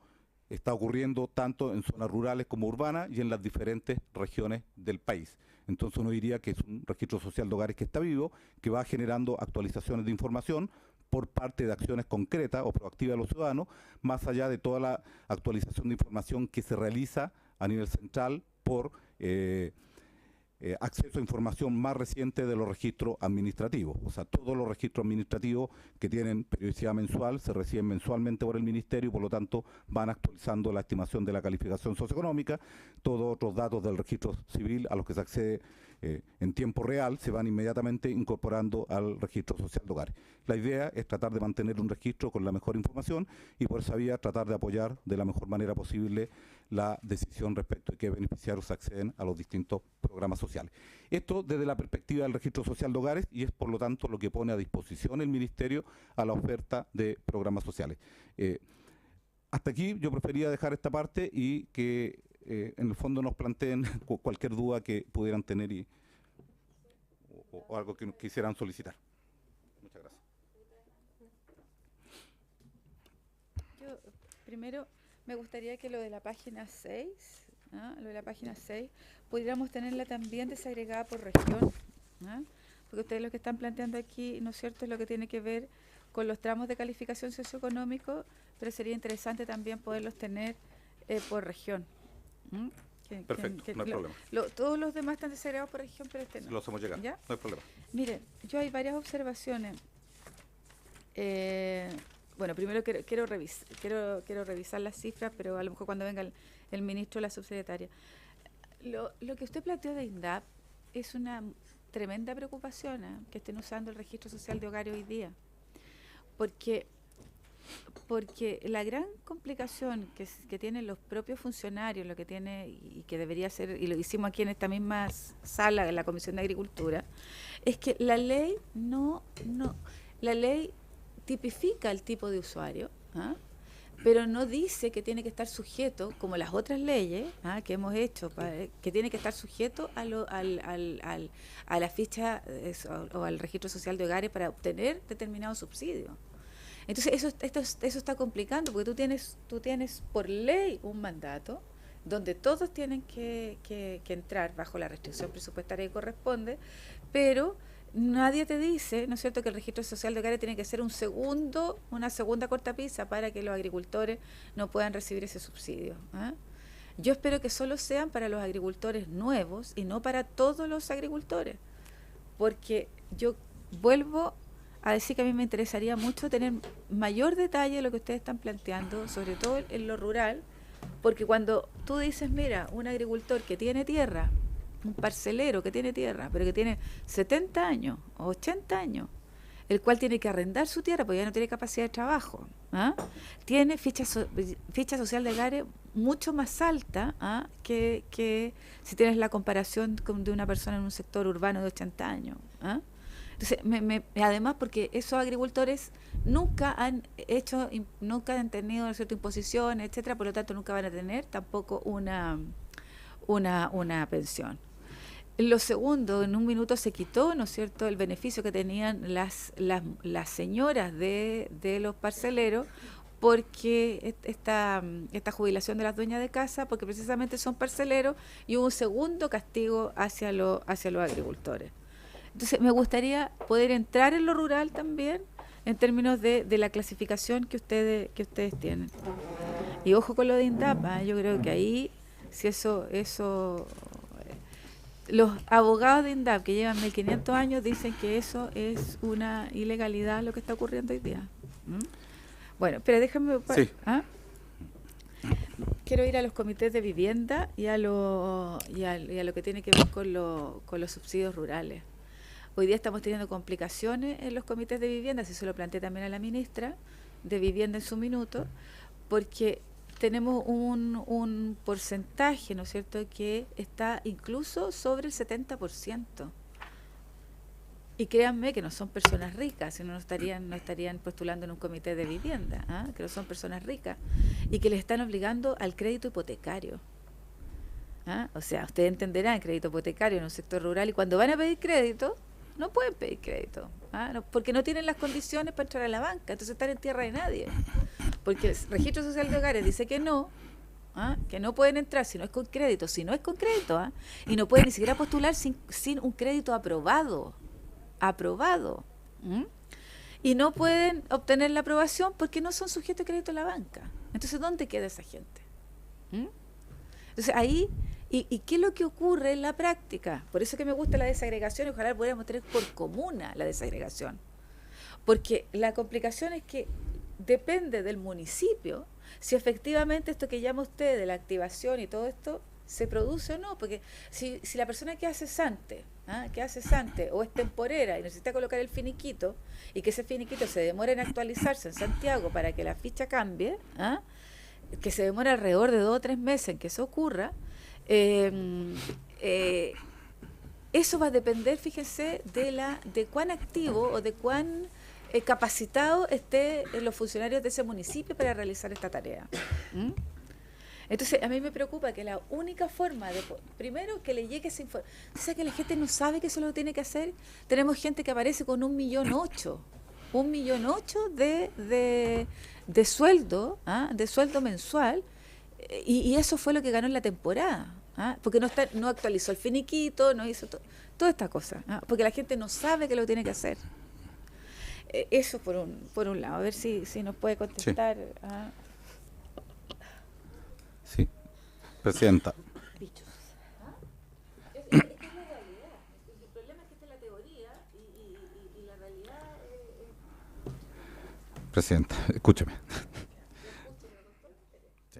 está ocurriendo tanto en zonas rurales como urbanas y en las diferentes regiones del país. Entonces uno diría que es un registro social de hogares que está vivo, que va generando actualizaciones de información por parte de acciones concretas o proactivas de los ciudadanos, más allá de toda la actualización de información que se realiza a nivel central por acceso a información más reciente de los registros administrativos. O sea, todos los registros administrativos que tienen periodicidad mensual se reciben mensualmente por el Ministerio y por lo tanto van actualizando la estimación de la calificación socioeconómica. Todos otros datos del registro civil a los que se accede en tiempo real se van inmediatamente incorporando al registro social de hogares. La idea es tratar de mantener un registro con la mejor información y por esa vía tratar de apoyar de la mejor manera posible la decisión respecto de qué beneficiarios acceden a los distintos programas sociales. Esto desde la perspectiva del registro social de hogares y es por lo tanto lo que pone a disposición el Ministerio a la oferta de programas sociales. Hasta aquí yo prefería dejar esta parte y que en el fondo nos planteen cualquier duda que pudieran tener o algo que quisieran solicitar. Muchas gracias. Yo primero me gustaría que lo de la página 6, lo de la página 6, pudiéramos tenerla también desagregada por región, porque ustedes lo que están planteando aquí, ¿no es cierto?, es lo que tiene que ver con los tramos de calificación socioeconómico, pero sería interesante también poderlos tener por región. Perfecto, no hay problema. Todos los demás están desagregados por región, pero este no. Lo hacemos llegar, ¿Ya? no hay problema. Miren, yo hay varias observaciones. Bueno, primero quiero revisar las cifras, pero a lo mejor cuando venga el ministro o la subsecretaria. Lo que usted planteó de INDAP es una tremenda preocupación, que estén usando el registro social de hogares hoy día. Porque la gran complicación que tienen los propios funcionarios, lo que tiene y que debería ser, y lo hicimos aquí en esta misma sala de la Comisión de Agricultura, es que la ley la ley tipifica el tipo de usuario, pero no dice que tiene que estar sujeto, como las otras leyes que hemos hecho, que tiene que estar sujeto a la ficha o al registro social de hogares para obtener determinado subsidio. Entonces eso está complicando, porque tú tienes por ley un mandato donde todos tienen que entrar bajo la restricción presupuestaria que corresponde, pero nadie te dice, ¿no es cierto?, que el registro social de hogares tiene que ser una segunda cortapisa para que los agricultores no puedan recibir ese subsidio. Yo espero que solo sean para los agricultores nuevos y no para todos los agricultores, porque yo vuelvo a decir que a mí me interesaría mucho tener mayor detalle de lo que ustedes están planteando, sobre todo en lo rural, porque cuando tú dices, mira, un agricultor que tiene tierra, un parcelero que tiene tierra, pero que tiene 70 años o 80 años, el cual tiene que arrendar su tierra porque ya no tiene capacidad de trabajo, tiene ficha social de hogares mucho más alta que si tienes la comparación de una persona en un sector urbano de 80 años. Entonces, además, porque esos agricultores nunca han tenido, ¿no es cierto?, imposiciones, etcétera, por lo tanto nunca van a tener tampoco una pensión. Lo segundo, en un minuto se quitó, ¿no es cierto?, el beneficio que tenían las señoras de los parceleros, porque esta jubilación de las dueñas de casa, porque precisamente son parceleros, y hubo un segundo castigo hacia los agricultores. Entonces, me gustaría poder entrar en lo rural también, en términos de la clasificación que ustedes tienen. Y ojo con lo de INDAP, yo creo que ahí, si eso los abogados de INDAP que llevan 1500 años dicen que eso es una ilegalidad lo que está ocurriendo hoy día. Bueno, pero déjame... Sí. Quiero ir a los comités de vivienda y a lo que tiene que ver con los subsidios rurales. Hoy día estamos teniendo complicaciones en los comités de vivienda, así se lo planteé también a la ministra de Vivienda en su minuto, porque tenemos un porcentaje, ¿no es cierto?, que está incluso sobre el 70%. Y créanme que no son personas ricas, si no estarían postulando en un comité de vivienda, que no son personas ricas, y que les están obligando al crédito hipotecario. O sea, ustedes entenderán, crédito hipotecario en un sector rural, y cuando van a pedir crédito, no pueden pedir crédito, porque no tienen las condiciones para entrar a la banca, entonces están en tierra de nadie. Porque el registro social de hogares dice que no pueden entrar si no es con crédito, y no pueden ni siquiera postular sin un crédito aprobado. Y no pueden obtener la aprobación porque no son sujetos de crédito a la banca. Entonces, ¿dónde queda esa gente? Entonces, ahí ¿Y qué es lo que ocurre en la práctica? Por eso que me gusta la desagregación y ojalá pudiéramos tener por comuna la desagregación. Porque la complicación es que depende del municipio si efectivamente esto que llama usted de la activación y todo esto se produce o no. Porque si la persona que hace cesante, o es temporera y necesita colocar el finiquito y que ese finiquito se demora en actualizarse en Santiago para que la ficha cambie, que se demora alrededor de 2 o 3 meses en que eso ocurra, eso va a depender, fíjense, de cuán activo o de cuán capacitado esté los funcionarios de ese municipio para realizar esta tarea. Entonces, a mí me preocupa que la única forma de, primero, que le llegue esa información, o sea, que la gente no sabe que eso lo tiene que hacer. Tenemos gente que aparece con 1.800.000, 1.800.000 de sueldo, de sueldo mensual, y eso fue lo que ganó en la temporada, porque no actualizó el finiquito, no hizo toda esta cosa, porque la gente no sabe que lo tiene que hacer. Eso por un lado, a ver si nos puede contestar. Sí, Presidenta. Bichos. Es que es la realidad. El problema es que esta es la teoría y la realidad Presidenta, escúcheme. Sí.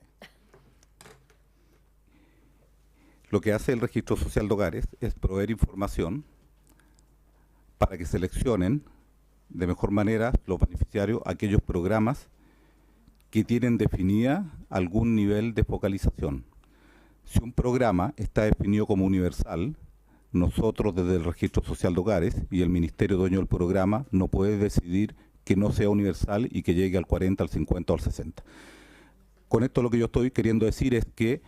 Lo que hace el Registro Social de Hogares es proveer información para que seleccionen de mejor manera los beneficiarios aquellos programas que tienen definida algún nivel de focalización. Si un programa está definido como universal, nosotros desde el Registro Social de Hogares y el Ministerio dueño del programa no puede decidir que no sea universal y que llegue al 40, al 50 o al 60. Con esto lo que yo estoy queriendo decir es que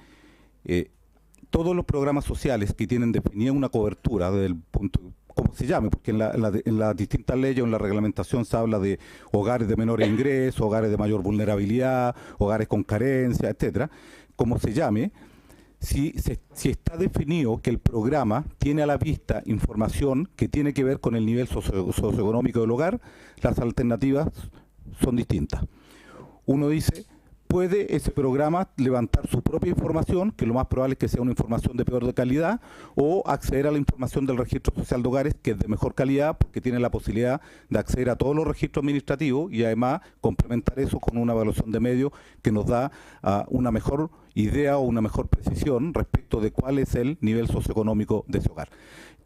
todos los programas sociales que tienen definida una cobertura desde el punto, como se llame, porque en las distintas leyes o en la reglamentación se habla de hogares de menores ingresos, hogares de mayor vulnerabilidad, hogares con carencia, etcétera, como se llame, si está definido que el programa tiene a la vista información que tiene que ver con el nivel socioeconómico del hogar, las alternativas son distintas. Uno dice, puede ese programa levantar su propia información, que lo más probable es que sea una información de peor de calidad, o acceder a la información del Registro Social de Hogares, que es de mejor calidad, porque tiene la posibilidad de acceder a todos los registros administrativos y además complementar eso con una evaluación de medios que nos da una mejor idea o una mejor precisión respecto de cuál es el nivel socioeconómico de ese hogar.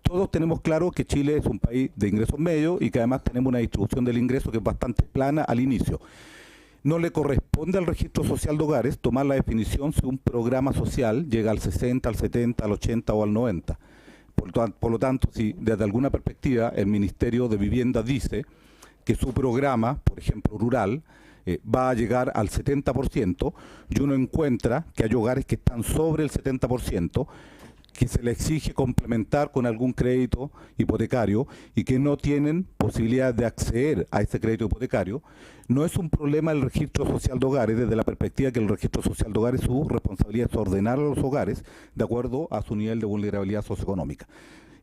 Todos tenemos claro que Chile es un país de ingresos medios y que además tenemos una distribución del ingreso que es bastante plana al inicio. No le corresponde al Registro Social de Hogares tomar la definición si un programa social llega al 60, al 70, al 80 o al 90. Por lo tanto, si desde alguna perspectiva el Ministerio de Vivienda dice que su programa, por ejemplo rural, va a llegar al 70%, y uno encuentra que hay hogares que están sobre el 70%, que se le exige complementar con algún crédito hipotecario y que no tienen posibilidad de acceder a ese crédito hipotecario, no es un problema el Registro Social de Hogares desde la perspectiva que el Registro Social de Hogares, su responsabilidad es ordenar a los hogares de acuerdo a su nivel de vulnerabilidad socioeconómica.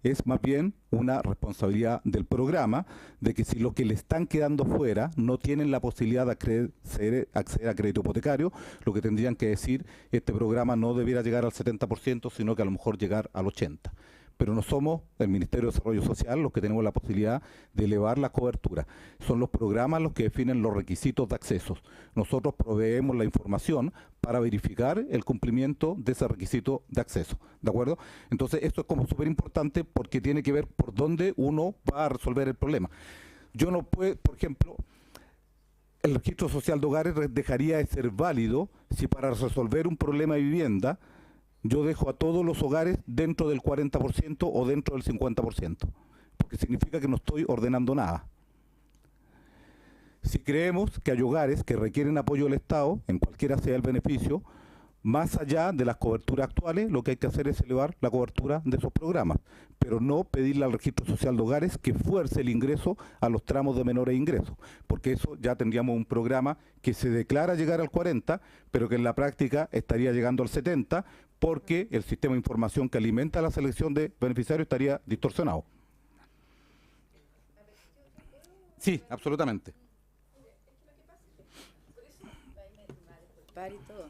Es más bien una responsabilidad del programa de que si los que le están quedando fuera no tienen la posibilidad de acceder a crédito hipotecario, lo que tendrían que decir, este programa no debiera llegar al 70%, sino que a lo mejor llegar al 80%. Pero no somos el Ministerio de Desarrollo Social los que tenemos la posibilidad de elevar la cobertura. Son los programas los que definen los requisitos de acceso. Nosotros proveemos la información para verificar el cumplimiento de ese requisito de acceso. ¿De acuerdo? Entonces, esto es como súper importante porque tiene que ver por dónde uno va a resolver el problema. Yo no puedo, por ejemplo, el Registro Social de Hogares dejaría de ser válido si para resolver un problema de vivienda yo dejo a todos los hogares dentro del 40% o dentro del 50%, porque significa que no estoy ordenando nada. Si creemos que hay hogares que requieren apoyo del Estado, en cualquiera sea el beneficio, más allá de las coberturas actuales, lo que hay que hacer es elevar la cobertura de esos programas, pero no pedirle al Registro Social de Hogares que fuerce el ingreso a los tramos de menores ingresos, porque eso ya tendríamos un programa que se declara llegar al 40, pero que en la práctica estaría llegando al 70, porque el sistema de información que alimenta la selección de beneficiarios estaría distorsionado. Sí, absolutamente. y todo.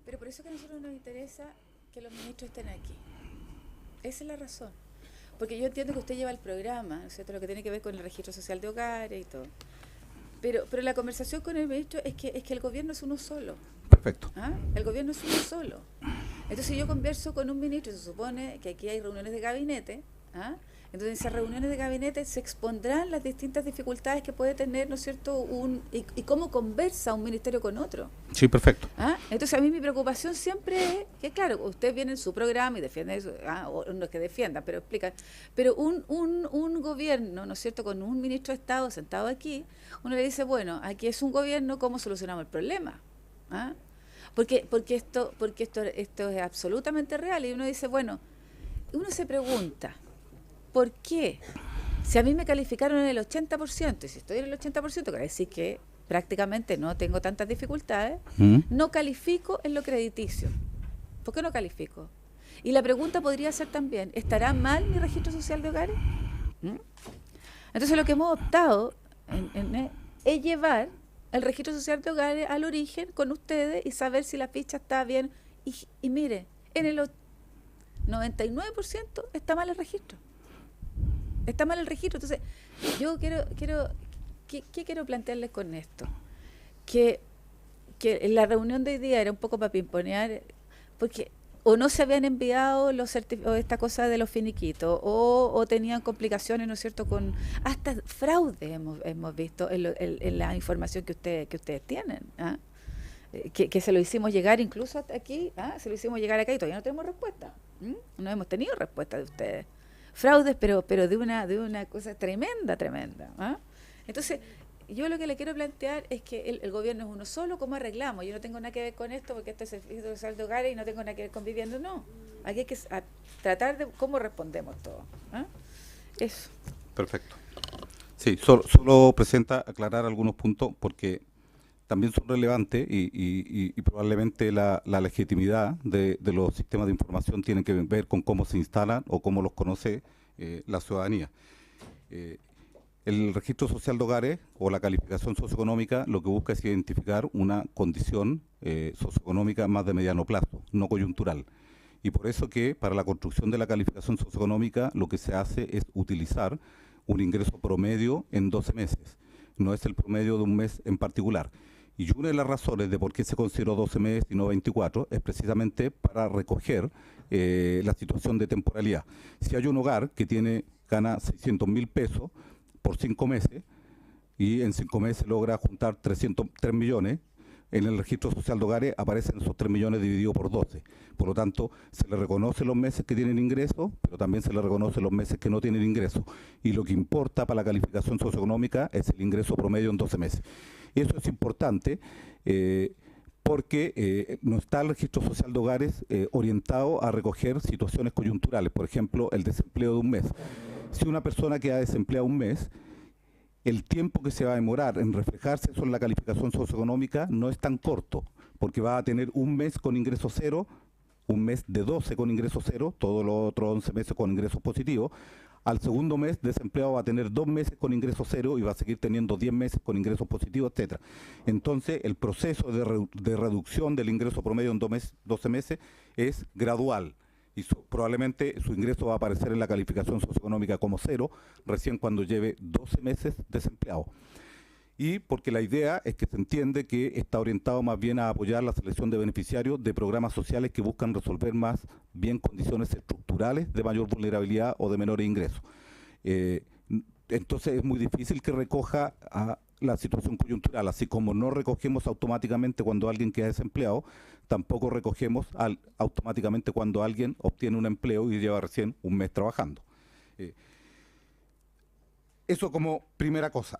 Pero por eso que a nosotros nos interesa que los ministros estén aquí. Esa es la razón. Porque yo entiendo que usted lleva el programa, ¿no es cierto?, lo que tiene que ver con el registro social de hogares y todo. Pero la conversación con el ministro es que el gobierno es uno solo. Perfecto. ¿Ah? El gobierno es uno solo. Entonces yo converso con un ministro, se supone que aquí hay reuniones de gabinete, ¿ah? Entonces en esas reuniones de gabinete se expondrán las distintas dificultades que puede tener, ¿no es cierto?, y cómo conversa un ministerio con otro. Sí, perfecto. ¿Ah? Entonces a mí mi preocupación siempre es que, claro, usted viene en su programa y defiende eso, o no es que defiendan, pero explican, pero un gobierno, ¿no es cierto?, con un ministro de Estado sentado aquí, uno le dice, bueno, aquí es un gobierno, ¿cómo solucionamos el problema? ¿Ah? Porque esto es absolutamente real, y uno dice, bueno, uno se pregunta, ¿por qué? Si a mí me calificaron en el 80%, y si estoy en el 80%, quiere decir que prácticamente no tengo tantas dificultades, no califico en lo crediticio. ¿Por qué no califico? Y la pregunta podría ser también, ¿estará mal mi registro social de hogares? Entonces lo que hemos optado es llevar el registro social de hogares al origen con ustedes y saber si la ficha está bien. Y mire, en el 99% está mal el registro. Está mal el registro. Entonces, yo ¿qué quiero plantearles con esto? Que la reunión de hoy día era un poco para pimponear, porque o no se habían enviado o esta cosa de los finiquitos, o tenían complicaciones, ¿no es cierto?, con hasta fraude hemos visto en la información que ustedes tienen, ¿ah? Que se lo hicimos llegar incluso hasta aquí, ¿ah? Se lo hicimos llegar acá y todavía no tenemos respuesta. No hemos tenido respuesta de ustedes. Fraudes, pero de una cosa tremenda, ¿ah? Entonces, yo lo que le quiero plantear es que el gobierno es uno solo. ¿Cómo arreglamos? Yo no tengo nada que ver con esto porque esto es el servicio social de hogares y no tengo nada que ver con vivienda. No, aquí hay que tratar de cómo respondemos todo, ¿ah? Eso. Perfecto. Sí, solo presenta aclarar algunos puntos porque también son relevantes y probablemente la legitimidad de los sistemas de información tiene que ver con cómo se instalan o cómo los conoce la ciudadanía. El registro social de hogares o la calificación socioeconómica lo que busca es identificar una condición socioeconómica más de mediano plazo, no coyuntural. Y por eso que para la construcción de la calificación socioeconómica lo que se hace es utilizar un ingreso promedio en 12 meses. No es el promedio de un mes en particular. Y una de las razones de por qué se consideró 12 meses y no 24 es precisamente para recoger la situación de temporalidad. Si hay un hogar que gana 600.000 pesos por 5 meses y en 5 meses logra juntar 3 millones, en el registro social de hogares aparecen esos 3 millones divididos por 12. Por lo tanto, se le reconoce los meses que tienen ingresos, pero también se le reconoce los meses que no tienen ingresos. Y lo que importa para la calificación socioeconómica es el ingreso promedio en 12 meses. Eso es importante porque no está el registro social de hogares orientado a recoger situaciones coyunturales, por ejemplo, el desempleo de un mes. Si una persona queda desempleada un mes, el tiempo que se va a demorar en reflejarse eso en la calificación socioeconómica no es tan corto, porque va a tener un mes con ingreso cero, un mes de 12 con ingreso cero, todos los otros 11 meses con ingresos positivos. Al segundo mes desempleado va a tener 2 meses con ingreso cero y va a seguir teniendo 10 meses con ingresos positivos, etcétera. Entonces, el proceso de reducción del ingreso promedio en 12 meses es gradual. Y probablemente su ingreso va a aparecer en la calificación socioeconómica como cero, recién cuando lleve 12 meses desempleado. Y porque la idea es que se entiende que está orientado más bien a apoyar la selección de beneficiarios de programas sociales que buscan resolver más bien condiciones estructurales de mayor vulnerabilidad o de menores ingresos. Entonces es muy difícil que recoja a la situación coyuntural, así como no recogemos automáticamente cuando alguien queda desempleado, tampoco recogemos automáticamente cuando alguien obtiene un empleo y lleva recién un mes trabajando. Eso como primera cosa.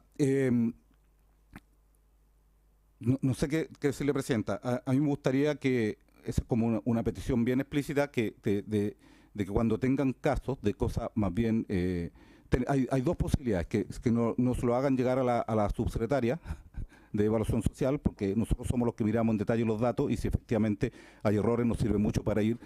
No sé qué se le presenta. A mí me gustaría que, esa es como una petición bien explícita, de que cuando tengan casos de cosas más bien... hay dos posibilidades, que nos lo hagan llegar a la subsecretaria de Evaluación Social, porque nosotros somos los que miramos en detalle los datos y si efectivamente hay errores nos sirve mucho para ir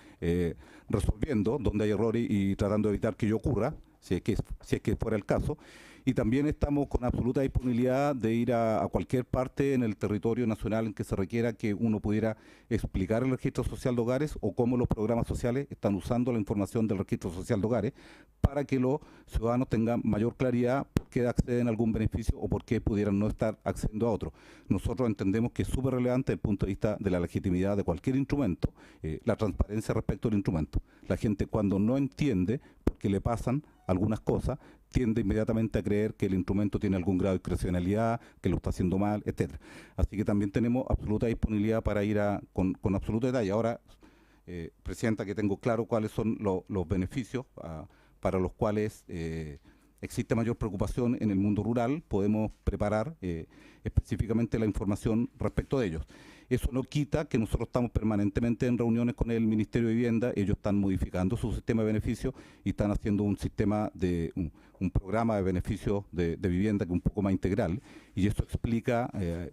resolviendo donde hay errores y tratando de evitar que ello ocurra. si es que fuera el caso. Y también estamos con absoluta disponibilidad de ir a cualquier parte en el territorio nacional en que se requiera que uno pudiera explicar el registro social de hogares o cómo los programas sociales están usando la información del registro social de hogares para que los ciudadanos tengan mayor claridad por qué acceden a algún beneficio o por qué pudieran no estar accediendo a otro. Nosotros entendemos que es súper relevante desde el punto de vista de la legitimidad de cualquier instrumento, la transparencia respecto al instrumento. La gente cuando no entiende por qué le pasan algunas cosas, tiende inmediatamente a creer que el instrumento tiene algún grado de discrecionalidad, que lo está haciendo mal, etcétera. Así que también tenemos absoluta disponibilidad para ir con absoluto detalle. Ahora, Presidenta, que tengo claro cuáles son los beneficios para los cuales existe mayor preocupación en el mundo rural, podemos preparar específicamente la información respecto de ellos. Eso no quita que nosotros estamos permanentemente en reuniones con el Ministerio de Vivienda, ellos están modificando su sistema de beneficios y están haciendo un sistema de un programa de beneficios de vivienda que es un poco más integral, y eso explica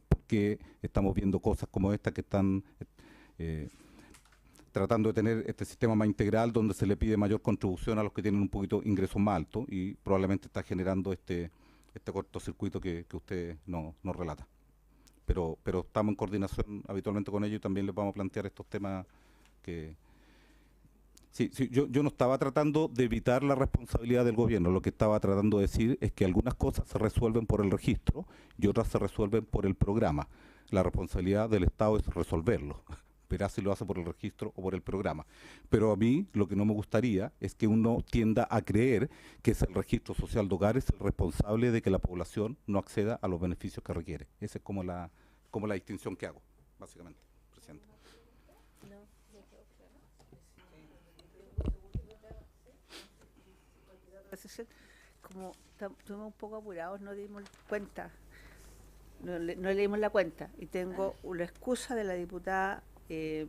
por qué estamos viendo cosas como esta que están tratando de tener este sistema más integral donde se le pide mayor contribución a los que tienen un poquito ingresos más altos y probablemente está generando este cortocircuito que usted nos relata. Pero estamos en coordinación habitualmente con ellos y también les vamos a plantear estos temas que... Sí, yo no estaba tratando de evitar la responsabilidad del gobierno, lo que estaba tratando de decir es que algunas cosas se resuelven por el registro y otras se resuelven por el programa. La responsabilidad del Estado es resolverlo, verá si lo hace por el registro o por el programa. Pero a mí lo que no me gustaría es que uno tienda a creer que es el registro social de hogares el responsable de que la población no acceda a los beneficios que requiere. Esa es como la distinción que hago, básicamente, Presidente. Como estuvimos un poco apurados, no dimos cuenta, no leímos la cuenta, y tengo una excusa de la diputada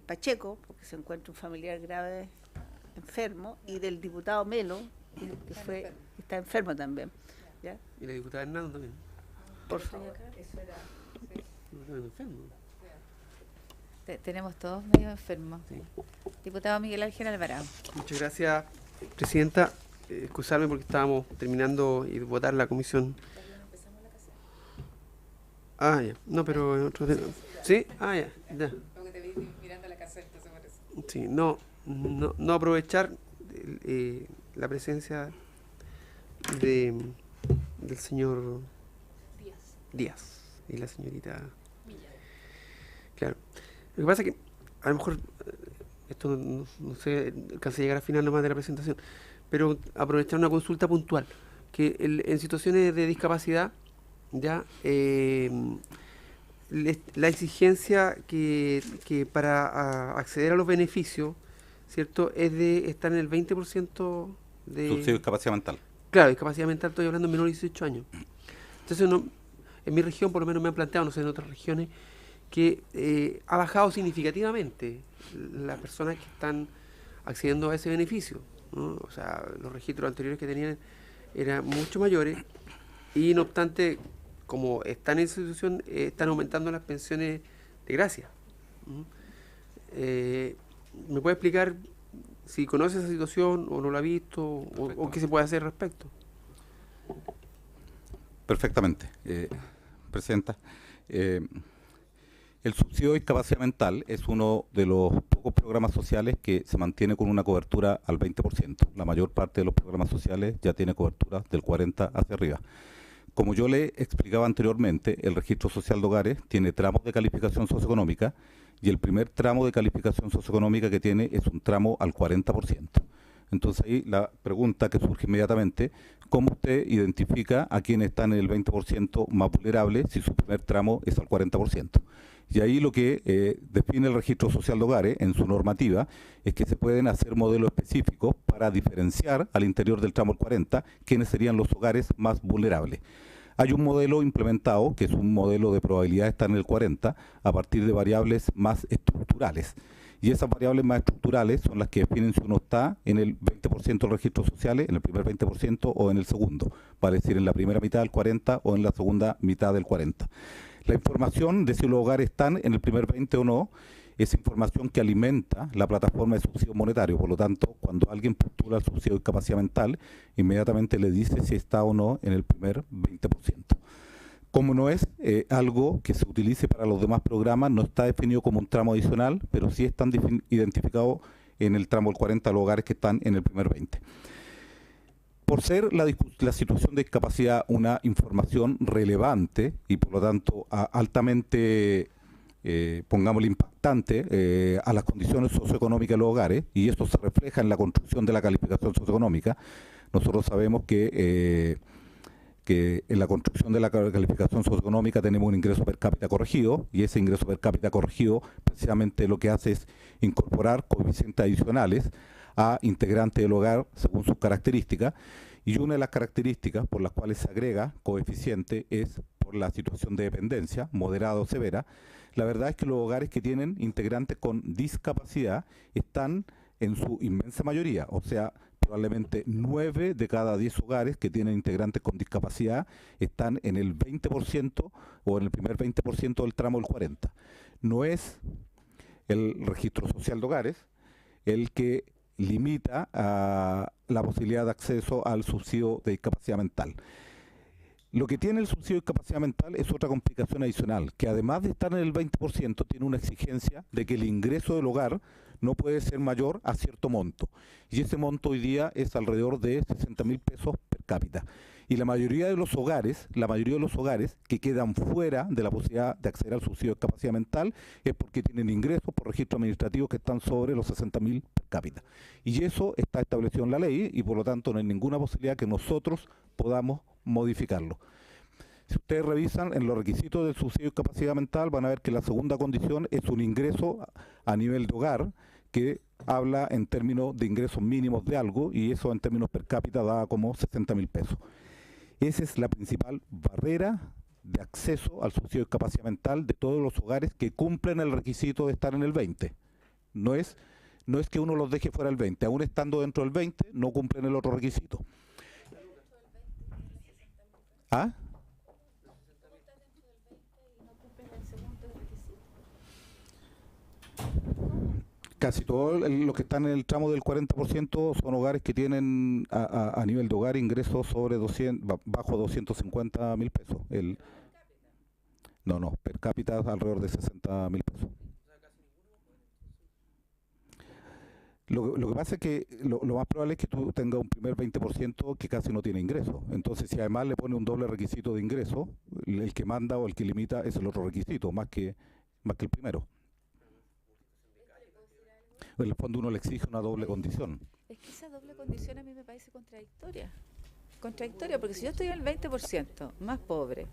Pacheco, porque se encuentra un familiar grave enfermo, y del diputado Melo, que está enfermo también. ¿Ya? Y la diputada Hernando también. Por favor. Enfermo. Tenemos todos medio enfermos. Sí. Diputado Miguel Ángel Alvarado. Muchas gracias, Presidenta. Excusarme porque estábamos terminando y votar la comisión. Ah, ya. No, pero en otro tema. ¿Sí? Ah, ya. Porque te vi mirando la caseta, se parece. Sí, no aprovechar la presencia del señor Díaz y la señorita Claro. Lo que pasa es que a lo mejor esto no sé, alcancé a llegar al final nomás de la presentación, pero aprovechar una consulta puntual, que en situaciones de discapacidad ya la exigencia que para acceder a los beneficios, ¿cierto?, es de estar en el 20% de... Subsidio de discapacidad mental. Claro, discapacidad mental, estoy hablando de menores de 18 años. Entonces, en mi región, por lo menos me han planteado, no sé, en otras regiones, que ha bajado significativamente las personas que están accediendo a ese beneficio, ¿no? O sea, los registros anteriores que tenían eran mucho mayores y, no obstante, como están en esa situación, están aumentando las pensiones de gracia. ¿Me puede explicar si conoce esa situación o no la ha visto o qué se puede hacer al respecto? Perfectamente, Presidenta. El subsidio de discapacidad mental es uno de los pocos programas sociales que se mantiene con una cobertura al 20%. La mayor parte de los programas sociales ya tiene cobertura del 40% hacia arriba. Como yo le explicaba anteriormente, el registro social de hogares tiene tramos de calificación socioeconómica y el primer tramo de calificación socioeconómica que tiene es un tramo al 40%. Entonces ahí la pregunta que surge inmediatamente, ¿cómo usted identifica a quienes están en el 20% más vulnerable si su primer tramo es al 40%? Y ahí lo que define el registro social de hogares en su normativa es que se pueden hacer modelos específicos para diferenciar al interior del tramo al 40 quiénes serían los hogares más vulnerables. Hay un modelo implementado que es un modelo de probabilidad de estar en el 40 a partir de variables más estructurales. Y esas variables más estructurales son las que definen si uno está en el 20% de los registros sociales, en el primer 20% o en el segundo, vale decir, en la primera mitad del 40 o en la segunda mitad del 40. La información de si los hogares están en el primer 20 o no esa información que alimenta la plataforma de subsidio monetario. Por lo tanto, cuando alguien postula el subsidio de discapacidad mental, inmediatamente le dice si está o no en el primer 20%. Como no es algo que se utilice para los demás programas, no está definido como un tramo adicional, pero sí están identificados en el tramo del 40 los hogares que están en el primer 20. Por ser la situación de discapacidad una información relevante y por lo tanto altamente, pongámosle, impactante a las condiciones socioeconómicas de los hogares, y esto se refleja en la construcción de la calificación socioeconómica, nosotros sabemos que en la construcción de la calificación socioeconómica tenemos un ingreso per cápita corregido, y ese ingreso per cápita corregido precisamente lo que hace es incorporar coeficientes adicionales a integrantes del hogar según sus características, y una de las características por las cuales se agrega coeficiente es por la situación de dependencia, moderada o severa. La verdad es que los hogares que tienen integrantes con discapacidad están en su inmensa mayoría, o sea, probablemente 9 de cada 10 hogares que tienen integrantes con discapacidad están en el 20% o en el primer 20% del tramo del 40%. No es el registro social de hogares el que limita a la posibilidad de acceso al subsidio de discapacidad mental. Lo que tiene el subsidio de discapacidad mental es otra complicación adicional, que además de estar en el 20%, tiene una exigencia de que el ingreso del hogar no puede ser mayor a cierto monto. Y ese monto hoy día es alrededor de 60.000 pesos per cápita. Y la mayoría de los hogares que quedan fuera de la posibilidad de acceder al subsidio de discapacidad mental es porque tienen ingresos por registro administrativo que están sobre los 60.000 per cápita. Y eso está establecido en la ley y por lo tanto no hay ninguna posibilidad que nosotros podamos modificarlo. Si ustedes revisan en los requisitos del subsidio de discapacidad mental, van a ver que la segunda condición es un ingreso a nivel de hogar que habla en términos de ingresos mínimos de algo, y eso en términos per cápita da como 60.000 pesos. Esa es la principal barrera de acceso al subsidio de discapacidad mental de todos los hogares que cumplen el requisito de estar en el 20. No es que uno los deje fuera del 20, aún estando dentro del 20 no cumplen el otro requisito. ¿Ah? Casi todos los que están en el tramo del 40% son hogares que tienen a nivel de hogar ingresos sobre bajo 250.000 pesos. No, per cápita alrededor de 60.000 pesos. Lo que pasa es que lo más probable es que tú tengas un primer 20% que casi no tiene ingreso. Entonces, si además le pone un doble requisito de ingreso, el que manda o el que limita es el otro requisito, más que el primero. En el fondo uno le exige una doble condición. Es que esa doble condición a mí me parece contradictoria. Contradictoria, porque si yo estoy en el 20% más pobre,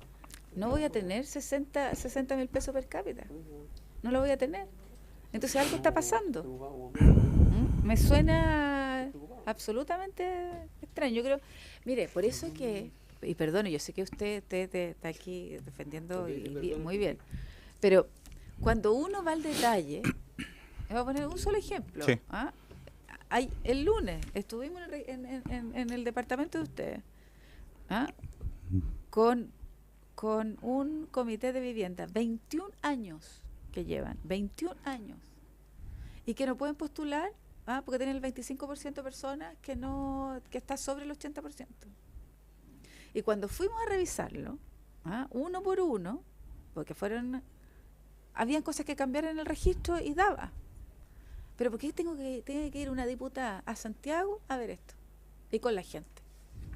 no voy a tener 60.000 pesos per cápita. No lo voy a tener. Entonces algo está pasando. Me suena absolutamente extraño. Yo creo, mire, por eso que, y perdone, yo sé que usted está aquí defendiendo muy bien, pero cuando uno va al detalle, voy a poner un solo ejemplo. Sí. El lunes estuvimos en el departamento de ustedes con un comité de vivienda, 21 años que llevan, 21 años, y que no pueden postular porque tienen el 25% de personas que está sobre el 80%. Y cuando fuimos a revisarlo, uno por uno, porque habían cosas que cambiar en el registro y daba. Pero ¿por qué tiene que ir una diputada a Santiago a ver esto? Y con la gente.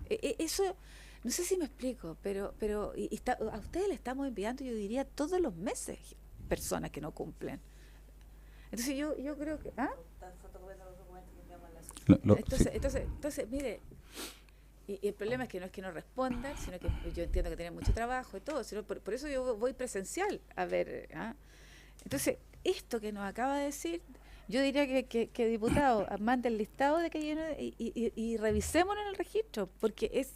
Eso, no sé si me explico, pero a ustedes le estamos enviando, yo diría, todos los meses personas que no cumplen. Entonces yo creo que... Entonces, mire, y el problema es que no es que no respondan, sino que yo entiendo que tienen mucho trabajo y todo, sino por eso yo voy presencial a ver. Entonces, esto que nos acaba de decir, yo diría que diputado, mande el listado de que lleno y revisémoslo en el registro, porque es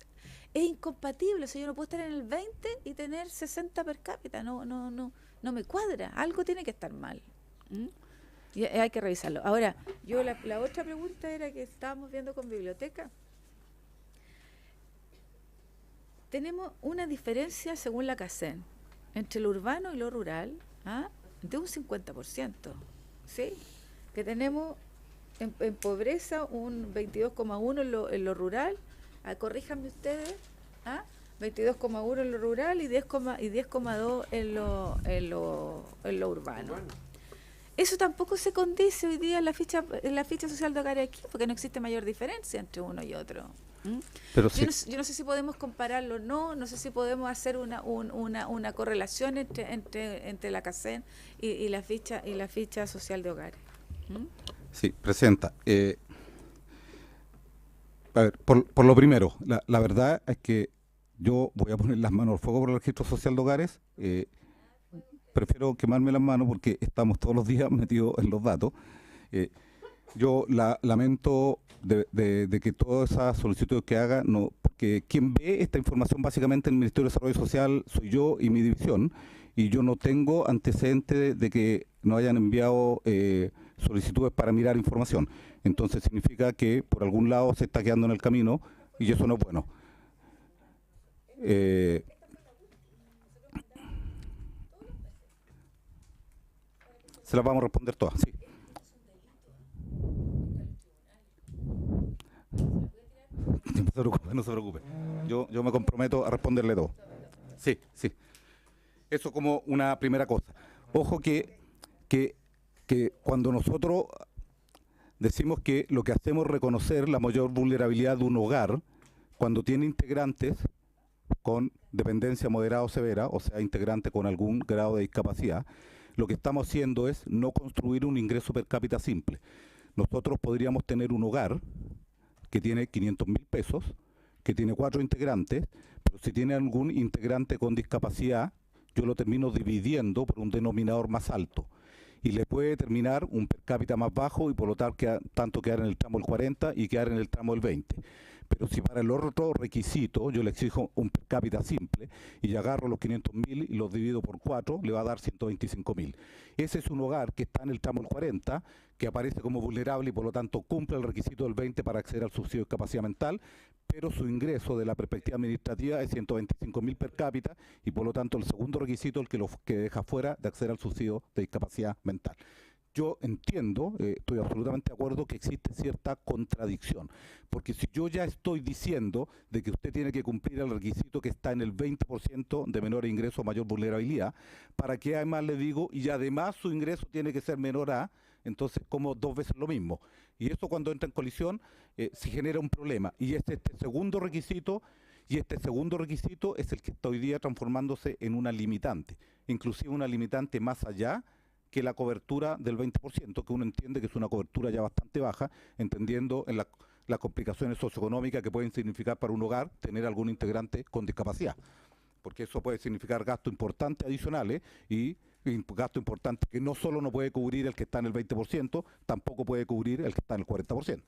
incompatible. O sea, yo no puedo estar en el 20 y tener 60 per cápita, no me cuadra, algo tiene que estar mal. Y hay que revisarlo. Ahora, yo la otra pregunta era que estábamos viendo con biblioteca. Tenemos una diferencia según la CACEN entre lo urbano y lo rural, de un 50%. ¿sí? Que tenemos en pobreza un 22,1 en lo rural, corríjanme ustedes, 22,1 en lo rural y 10,2 en lo urbano. Eso tampoco se condice hoy día en la ficha social de hogares aquí, porque no existe mayor diferencia entre uno y otro. Pero yo no sé si podemos compararlo, no sé si podemos hacer una correlación entre la CACEN y la ficha social de hogares. Sí, Presidenta. A ver, por lo primero, la verdad es que yo voy a poner las manos al fuego por el registro social de hogares. Prefiero quemarme las manos porque estamos todos los días metidos en los datos. Yo lamento de que todas esas solicitudes que haga, no, porque quien ve esta información básicamente en el Ministerio de Desarrollo Social soy yo y mi división, y yo no tengo antecedentes de que nos hayan enviado solicitudes para mirar información. Entonces significa que por algún lado se está quedando en el camino y eso no es bueno. Se las vamos a responder todas, sí. No se preocupe. Yo me comprometo a responderle todo. Sí, sí. Eso como una primera cosa. Ojo que cuando nosotros decimos que lo que hacemos es reconocer la mayor vulnerabilidad de un hogar cuando tiene integrantes con dependencia moderada o severa, o sea, integrantes con algún grado de discapacidad, lo que estamos haciendo es no construir un ingreso per cápita simple. Nosotros podríamos tener un hogar que tiene 500.000 pesos, que tiene 4 integrantes, pero si tiene algún integrante con discapacidad, yo lo termino dividiendo por un denominador más alto. Y le puede terminar un per cápita más bajo y por lo tanto quedar en el tramo del 40 y quedar en el tramo del 20. Pero si para el otro requisito yo le exijo un per cápita simple y agarro los 500.000 y los divido por 4, le va a dar 125.000. Ese es un hogar que está en el tramo del 40, que aparece como vulnerable y por lo tanto cumple el requisito del 20 para acceder al subsidio de discapacidad mental, pero su ingreso de la perspectiva administrativa es 125.000 per cápita y por lo tanto el segundo requisito es el que deja fuera de acceder al subsidio de discapacidad mental. Yo entiendo, estoy absolutamente de acuerdo que existe cierta contradicción, porque si yo ya estoy diciendo de que usted tiene que cumplir el requisito que está en el 20% de menor ingreso o mayor vulnerabilidad, ¿para qué además le digo y además su ingreso tiene que ser menor a? Entonces como 2 veces lo mismo. Y eso cuando entra en colisión se genera un problema. Y este segundo requisito es el que está hoy día transformándose en una limitante, inclusive una limitante más allá que la cobertura del 20%, que uno entiende que es una cobertura ya bastante baja, entendiendo en las complicaciones socioeconómicas que pueden significar para un hogar tener algún integrante con discapacidad. Porque eso puede significar gastos importantes adicionales y gastos importantes que no solo no puede cubrir el que está en el 20%, tampoco puede cubrir el que está en el 40%.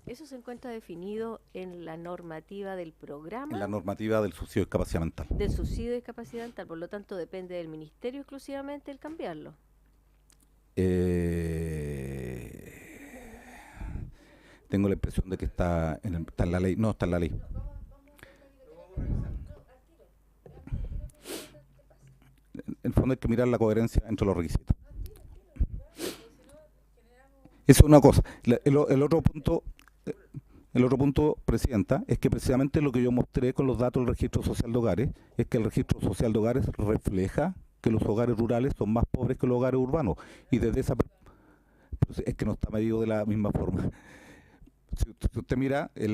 Eso se encuentra definido en la normativa del programa. En la normativa del subsidio de discapacidad mental. Del subsidio de discapacidad mental, por lo tanto depende del ministerio exclusivamente el cambiarlo. Tengo la impresión de que está en la ley. No, está en la ley. En el fondo hay que mirar la coherencia entre los requisitos. Eso es una cosa. El otro punto, Presidenta, es que precisamente lo que yo mostré con los datos del registro social de hogares es que el registro social de hogares refleja que los hogares rurales son más pobres que los hogares urbanos. Y desde esa... Es que no está medido de la misma forma. Si usted mira si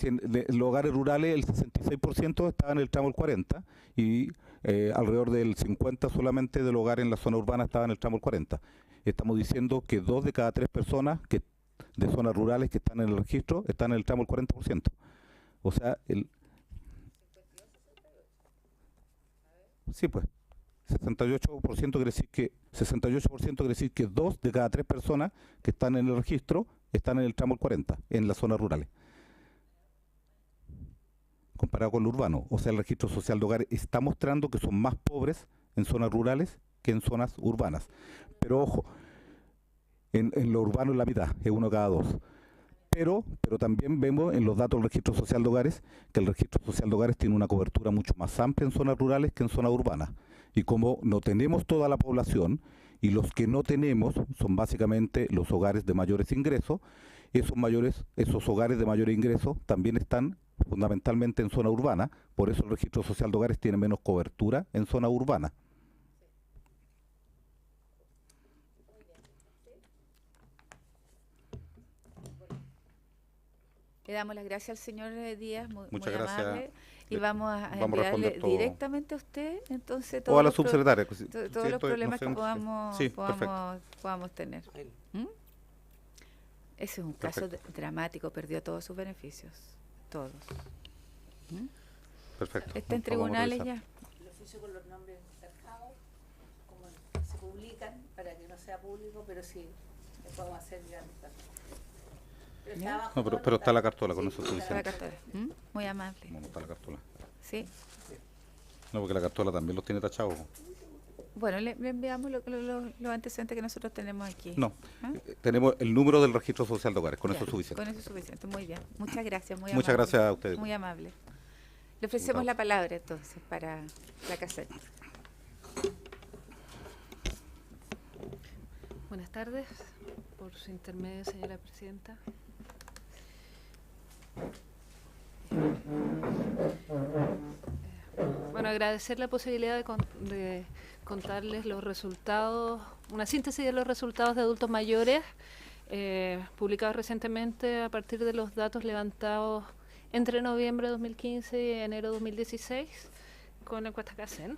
en los hogares rurales el 66% estaba en el tramo del 40 y alrededor del 50% solamente del hogar en la zona urbana estaba en el tramo del 40. Estamos diciendo que 2 de cada 3 personas de zonas rurales que están en el registro están en el tramo del 40%. O sea, sí, pues, 68% quiere decir que 2 de cada 3 personas que están en el registro están en el tramo del 40, en las zonas rurales. Comparado con lo urbano. O sea, el registro social de hogares está mostrando que son más pobres en zonas rurales que en zonas urbanas. Pero ojo, en lo urbano es la mitad, es 1 cada 2. Pero también vemos en los datos del Registro Social de Hogares que el Registro Social de Hogares tiene una cobertura mucho más amplia en zonas rurales que en zonas urbanas. Y como no tenemos toda la población, y los que no tenemos son básicamente los hogares de mayores ingresos, esos hogares de mayores ingresos también están fundamentalmente en zona urbana, por eso el Registro Social de Hogares tiene menos cobertura en zona urbana. Le damos las gracias al señor Díaz, muy gracias. amable, y vamos a Vamos a enviarle responder todo. directamente a usted, entonces, O a la los pro- subsecretaria. todos los problemas que podamos tener. ¿Mm? Ese es un caso dramático, perdió todos sus beneficios, todos. ¿Mm? Perfecto. Está en Vamos a tribunales revisar. ya. El oficio con los nombres cercados, como se publican para que no sea público, pero sí lo podemos hacer ya. Pero está abajo No, todo pero está la notable. cartola, con eso es Está la suficiente. cartola. ¿Mm? Muy amable. No, no está la cartola. Sí. No, porque la cartola también los tiene tachados. Bueno, le enviamos los antecedentes que nosotros tenemos aquí. No, ¿Ah? tenemos el número del Registro Social de Hogares, con Ya, eso es suficiente. Con eso es suficiente, muy bien. Muchas gracias, muy Muchas amable. gracias a ustedes. Muy amable. Le ofrecemos Diputado. la palabra entonces para la caseta. Buenas tardes, por su intermedio, señora presidenta. Bueno, agradecer la posibilidad de contarles los resultados, una síntesis de los resultados de adultos mayores, publicados recientemente a partir de los datos levantados entre noviembre de 2015 y enero de 2016 con la encuesta CACEN.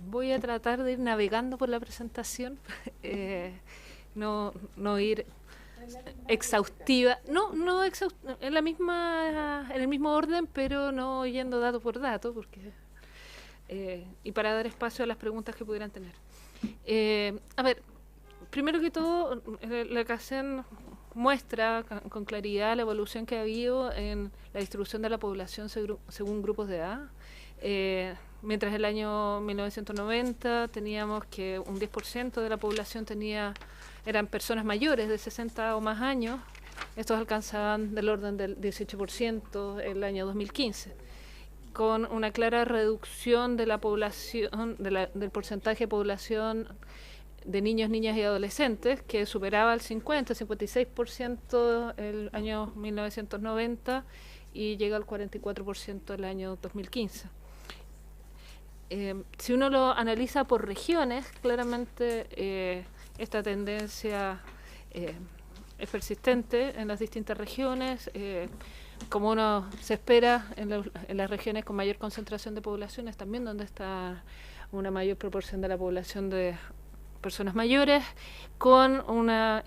Voy a tratar de ir navegando por la presentación, no ir exhaustiva, en el mismo orden, pero no yendo dato por dato, porque y para dar espacio a las preguntas que pudieran tener. A ver, primero que todo, la CACEN muestra con claridad la evolución que ha habido en la distribución de la población según grupos de edad. Mientras el año 1990 teníamos que un 10% de la población eran personas mayores de 60 o más años, estos alcanzaban del orden del 18% el año 2015, con una clara reducción de la población, del porcentaje de población de niños, niñas y adolescentes, que superaba el 56% el año 1990 y llega al 44% el año 2015. Si uno lo analiza por regiones, claramente esta tendencia es persistente en las distintas regiones, como uno se espera en las regiones con mayor concentración de poblaciones, también donde está una mayor proporción de la población de personas mayores, con una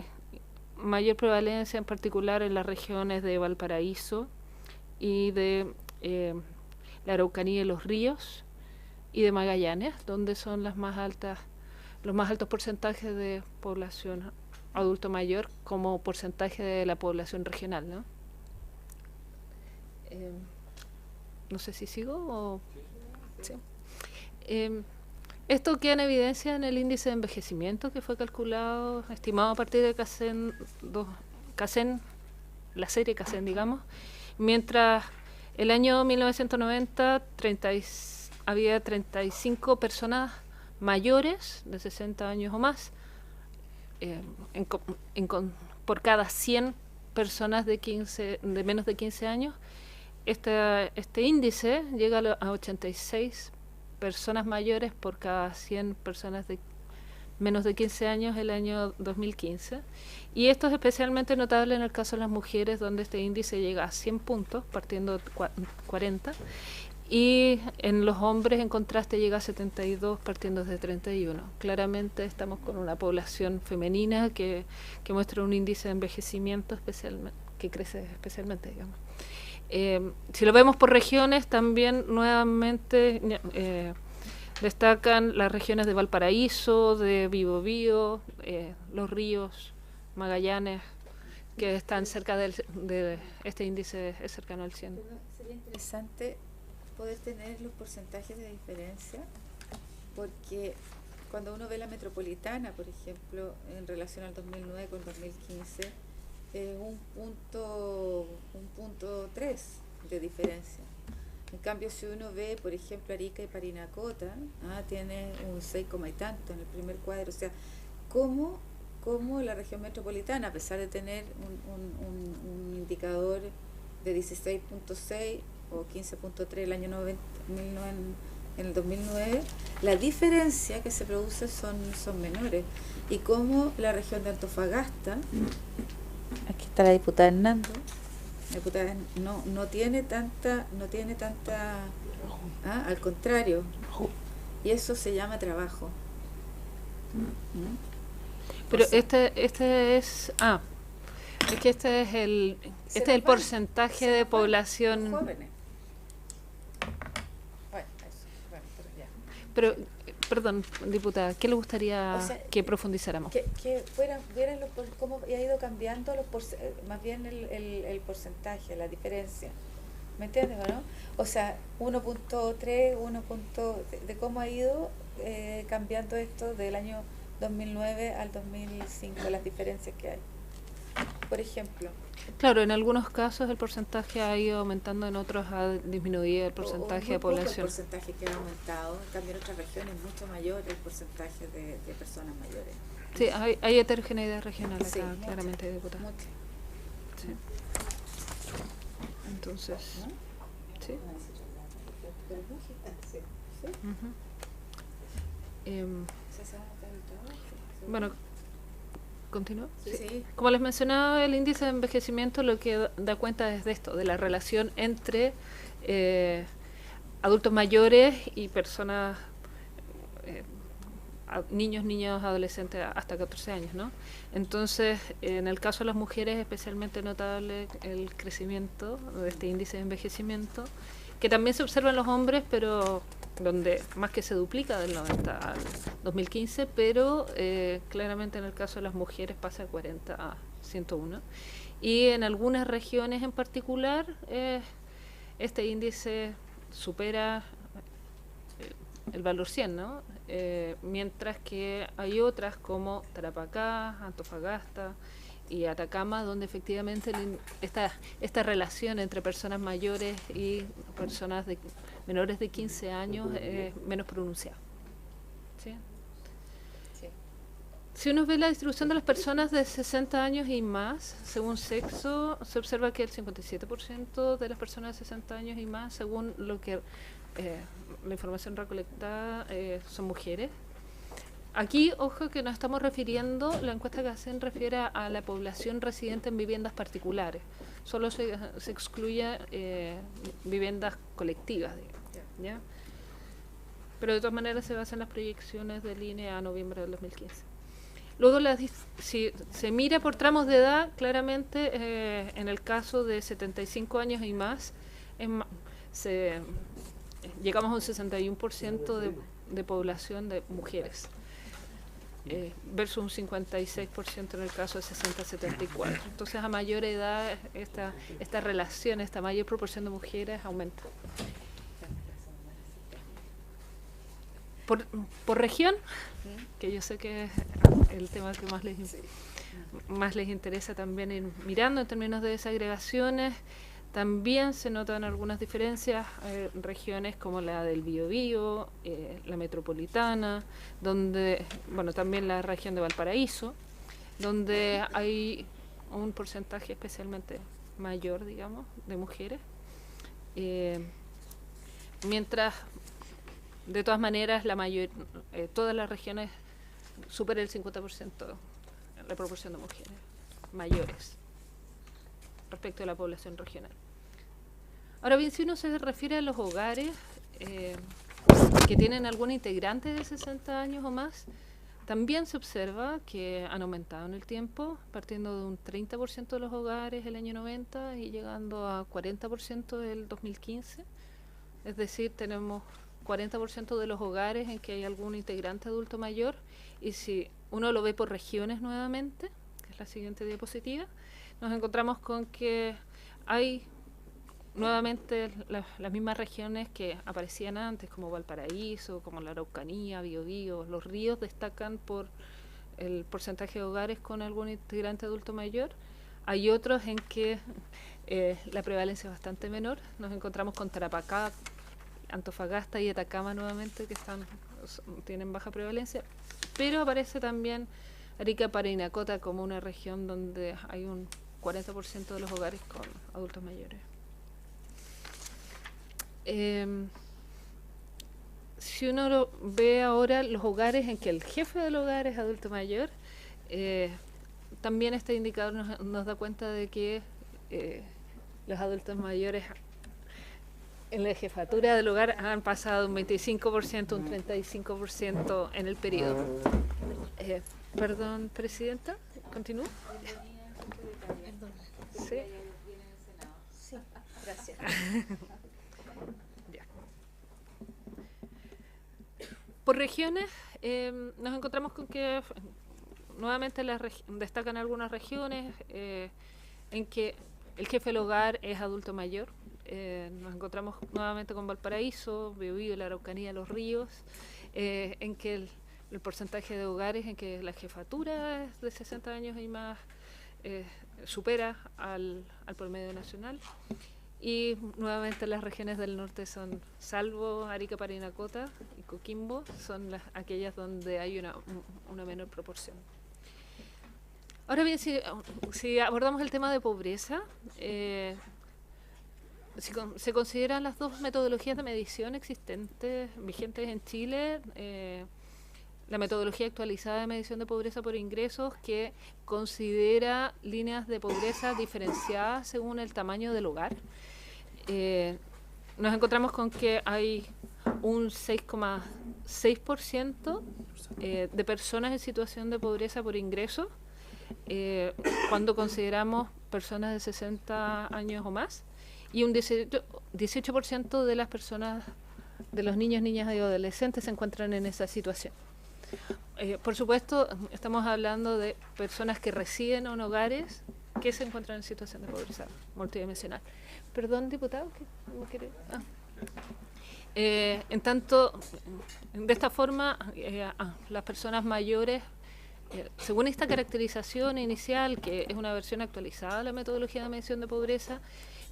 mayor prevalencia en particular en las regiones de Valparaíso y de la Araucanía y los Ríos, y de Magallanes, donde son los más altos porcentajes de población adulto mayor como porcentaje de la población regional, ¿no? No sé si sigo o... Sí. Esto queda en evidencia en el índice de envejecimiento que fue calculado, estimado a partir de CACEN, la serie CACEN, digamos, mientras el año 1990 había 35 personas mayores de 60 años o más por cada 100 personas de menos de 15 años. Este índice llega a 86 personas mayores por cada 100 personas de menos de 15 años el año 2015. Y esto es especialmente notable en el caso de las mujeres, donde este índice llega a 100 puntos, partiendo de 40. Y en los hombres, en contraste, llega a 72, partiendo desde 31. Claramente estamos con una población femenina que muestra un índice de envejecimiento que crece especialmente, digamos. Si lo vemos por regiones, también nuevamente destacan las regiones de Valparaíso, de Biobío, Los Ríos, Magallanes, que están cerca de este índice, es cercano al 100. Sería interesante poder tener los porcentajes de diferencia, porque cuando uno ve la metropolitana, por ejemplo, en relación al 2009 con 2015, es un punto 3 de diferencia. En cambio, si uno ve, por ejemplo, Arica y Parinacota, tiene un 6, y tanto en el primer cuadro. O sea, cómo la región metropolitana, a pesar de tener un indicador de 16.6 o 15.3 el año 90, en el 2009, la diferencia que se produce son menores. Y cómo la región de Antofagasta, aquí está la diputada Hernando, la diputada no tiene tanta, al contrario, y eso se llama trabajo. Pero este es que este es el porcentaje de población. Jóvenes. Pero, perdón, diputada, ¿qué le gustaría que profundizáramos? Que vieran cómo ha ido cambiando más bien el porcentaje, la diferencia. ¿Me entiendes o no? O sea, 1.3, de cómo ha ido cambiando esto del año 2009 al 2005, las diferencias que hay. Por ejemplo. Claro, en algunos casos el porcentaje ha ido aumentando, en otros ha disminuido el porcentaje de población. El porcentaje que ha aumentado, en cambio en otras regiones es mucho mayor el porcentaje de personas mayores. Sí, hay heterogeneidad regional acá, sí, claramente, diputada. Mucho. Sí. Entonces, sí. Bueno, ¿continúo? Sí. Como les mencionaba, el índice de envejecimiento lo que da cuenta es de esto, de la relación entre adultos mayores y personas, niños, adolescentes hasta 14 años, ¿no? Entonces, en el caso de las mujeres, es especialmente notable el crecimiento de este índice de envejecimiento, que también se observa en los hombres, pero donde más que se duplica del 90 al 2015, pero claramente en el caso de las mujeres pasa de 40 a 101. Y en algunas regiones en particular, este índice supera el valor 100, ¿no? Mientras que hay otras como Tarapacá, Antofagasta y Atacama, donde efectivamente esta relación entre personas mayores y personas menores de 15 años es menos pronunciada. ¿Sí? Sí. Si uno ve la distribución de las personas de 60 años y más, según sexo, se observa que el 57% de las personas de 60 años y más, según lo que la información recolectada, son mujeres. Aquí, ojo, que nos estamos refiriendo, la encuesta que hacen refiere a la población residente en viviendas particulares. Solo se excluye viviendas colectivas, digamos, ¿ya? Pero de todas maneras se basan las proyecciones del INE a noviembre del 2015. Luego, si se mira por tramos de edad, claramente en el caso de 75 años y más, llegamos a un 61% de población de mujeres. Versus un 56% en el caso de 60-74. Entonces, a mayor edad, esta relación, esta mayor proporción de mujeres aumenta. Por región, que yo sé que es el tema que más les interesa también ir mirando en términos de desagregaciones, también se notan algunas diferencias, regiones como la del Biobío, la metropolitana, donde, bueno, también la región de Valparaíso, donde hay un porcentaje especialmente mayor, digamos, de mujeres, mientras, de todas maneras, todas las regiones superan el 50% la proporción de mujeres mayores respecto a la población regional. Ahora bien, si uno se refiere a los hogares que tienen algún integrante de 60 años o más, también se observa que han aumentado en el tiempo, partiendo de un 30% de los hogares el año 90 y llegando a 40% del 2015. Es decir, tenemos 40% de los hogares en que hay algún integrante adulto mayor, y si uno lo ve por regiones nuevamente, que es la siguiente diapositiva, nos encontramos con que hay nuevamente las mismas regiones que aparecían antes, como Valparaíso, como la Araucanía, Biobío, los ríos destacan por el porcentaje de hogares con algún integrante adulto mayor. Hay otros en que la prevalencia es bastante menor. Nos encontramos con Tarapacá, Antofagasta y Atacama nuevamente, que tienen baja prevalencia, pero aparece también Arica, Parinacota como una región donde hay un 40% de los hogares con adultos mayores. Si uno ve ahora los hogares en que el jefe del hogar es adulto mayor, también este indicador nos da cuenta de que los adultos mayores en la jefatura del hogar han pasado un 25%, un 35% en el periodo. Perdón, Presidenta, ¿continúo? Sí. Sí, gracias. Ya. Por regiones, nos encontramos con que nuevamente destacan algunas regiones en que el jefe del hogar es adulto mayor. Nos encontramos nuevamente con Valparaíso, Biobío, la Araucanía, Los Ríos, en que el porcentaje de hogares en que la jefatura es de 60 años y más supera al promedio nacional. Y nuevamente las regiones del norte son, salvo Arica, Parinacota y Coquimbo, son aquellas donde hay una menor proporción. Ahora bien, si abordamos el tema de pobreza, se consideran las dos metodologías de medición existentes, vigentes en Chile, la metodología actualizada de medición de pobreza por ingresos, que considera líneas de pobreza diferenciadas según el tamaño del hogar. Nos encontramos con que hay un 6,6% de personas en situación de pobreza por ingresos, cuando consideramos personas de 60 años o más, y un 18% de las personas, de los niños, niñas y adolescentes se encuentran en esa situación. Por supuesto, estamos hablando de personas que residen en hogares que se encuentran en situación de pobreza multidimensional. Perdón, diputado, ¿qué quiere? En tanto, de esta forma, las personas mayores, según esta caracterización inicial, que es una versión actualizada de la metodología de medición de pobreza,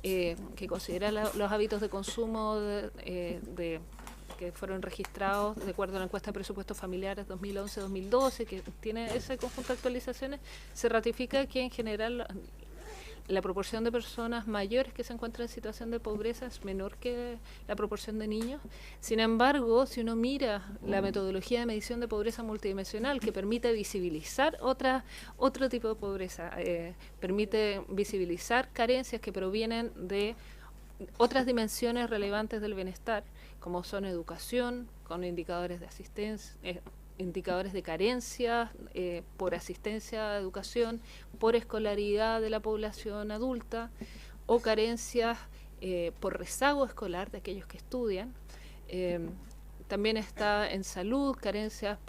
que considera los hábitos de consumo que fueron registrados de acuerdo a la encuesta de presupuestos familiares 2011-2012, que tiene ese conjunto de actualizaciones, se ratifica que en general la proporción de personas mayores que se encuentran en situación de pobreza es menor que la proporción de niños. Sin embargo, si uno mira la metodología de medición de pobreza multidimensional, que permite visibilizar otro tipo de pobreza, permite visibilizar carencias que provienen de otras dimensiones relevantes del bienestar, como son educación, con indicadores de asistencia, indicadores de carencia por asistencia a educación, por escolaridad de la población adulta, o carencias por rezago escolar de aquellos que estudian. También está en salud, carencias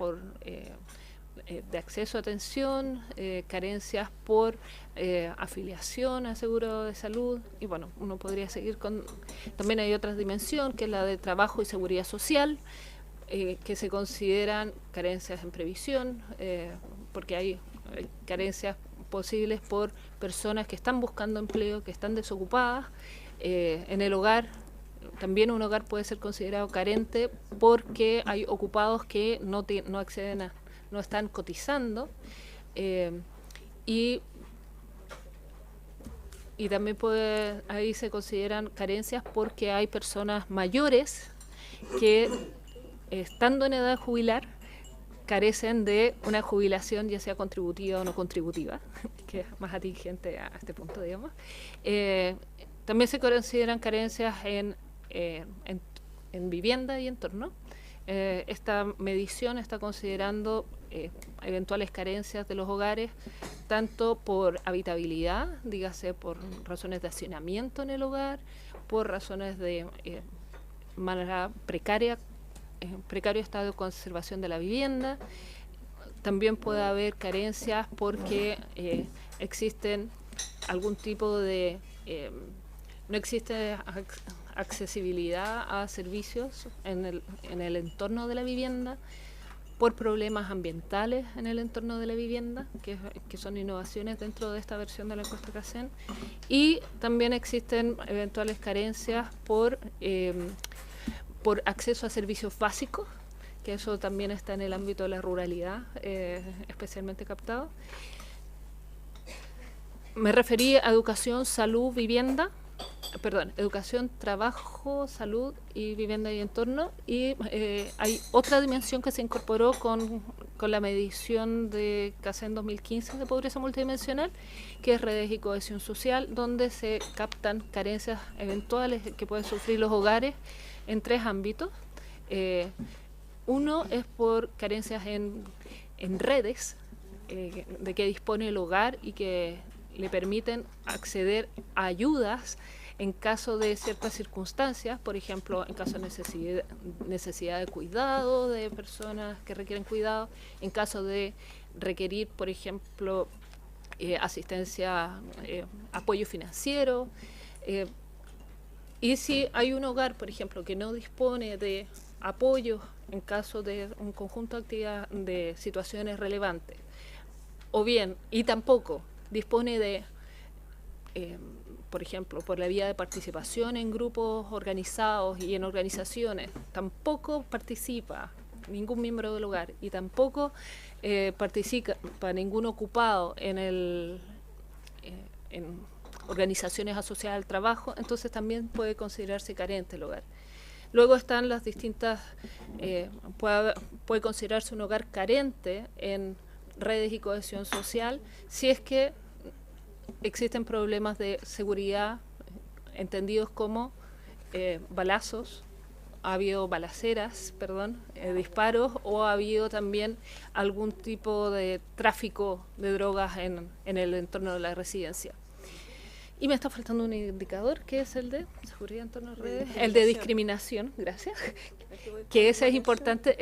de acceso a atención, carencias por afiliación a seguro de salud, y bueno, uno podría seguir con... También hay otra dimensión, que es la de trabajo y seguridad social, que se consideran carencias en previsión, porque hay carencias posibles por personas que están buscando empleo, que están desocupadas. En el hogar, también un hogar puede ser considerado carente porque hay ocupados que no acceden no están cotizando, y también ahí se consideran carencias porque hay personas mayores que, estando en edad jubilar, carecen de una jubilación ya sea contributiva o no contributiva, que es más atingente a este punto, digamos. También se consideran carencias en vivienda y entorno. Esta medición está considerando eventuales carencias de los hogares, tanto por habitabilidad, dígase por razones de hacinamiento en el hogar, por razones de manera precario estado de conservación de la vivienda. También puede haber carencias porque existen algún tipo de no existe accesibilidad a servicios en el entorno de la vivienda, por problemas ambientales en el entorno de la vivienda, que son innovaciones dentro de esta versión de la encuesta CACEN, y también existen eventuales carencias por acceso a servicios básicos, que eso también está en el ámbito de la ruralidad, especialmente captado. Me referí a educación, salud, vivienda, educación, trabajo, salud y vivienda y entorno, y hay otra dimensión que se incorporó con la medición de CACEN 2015 de pobreza multidimensional, que es redes y cohesión social, donde se captan carencias eventuales que pueden sufrir los hogares en 3 ámbitos. Uno es por carencias en redes de que dispone el hogar y que le permiten acceder a ayudas en caso de ciertas circunstancias, por ejemplo, en caso de necesidad de cuidado de personas que requieren cuidado, en caso de requerir, por ejemplo, asistencia, apoyo financiero. Y si hay un hogar, por ejemplo, que no dispone de apoyo en caso de un conjunto de actividades, de situaciones relevantes, o bien, y tampoco dispone de, por ejemplo, por la vía de participación en grupos organizados y en organizaciones, tampoco participa ningún miembro del hogar y tampoco participa ningún ocupado en organizaciones asociadas al trabajo, entonces también puede considerarse carente el hogar. Luego están las distintas, puede considerarse un hogar carente en redes y cohesión social si es que existen problemas de seguridad entendidos como balazos, ha habido balaceras, disparos, o ha habido también algún tipo de tráfico de drogas en el entorno de la residencia. Y me está faltando un indicador, que es el de seguridad en torno a redes, el de discriminación, gracias, que ese es importante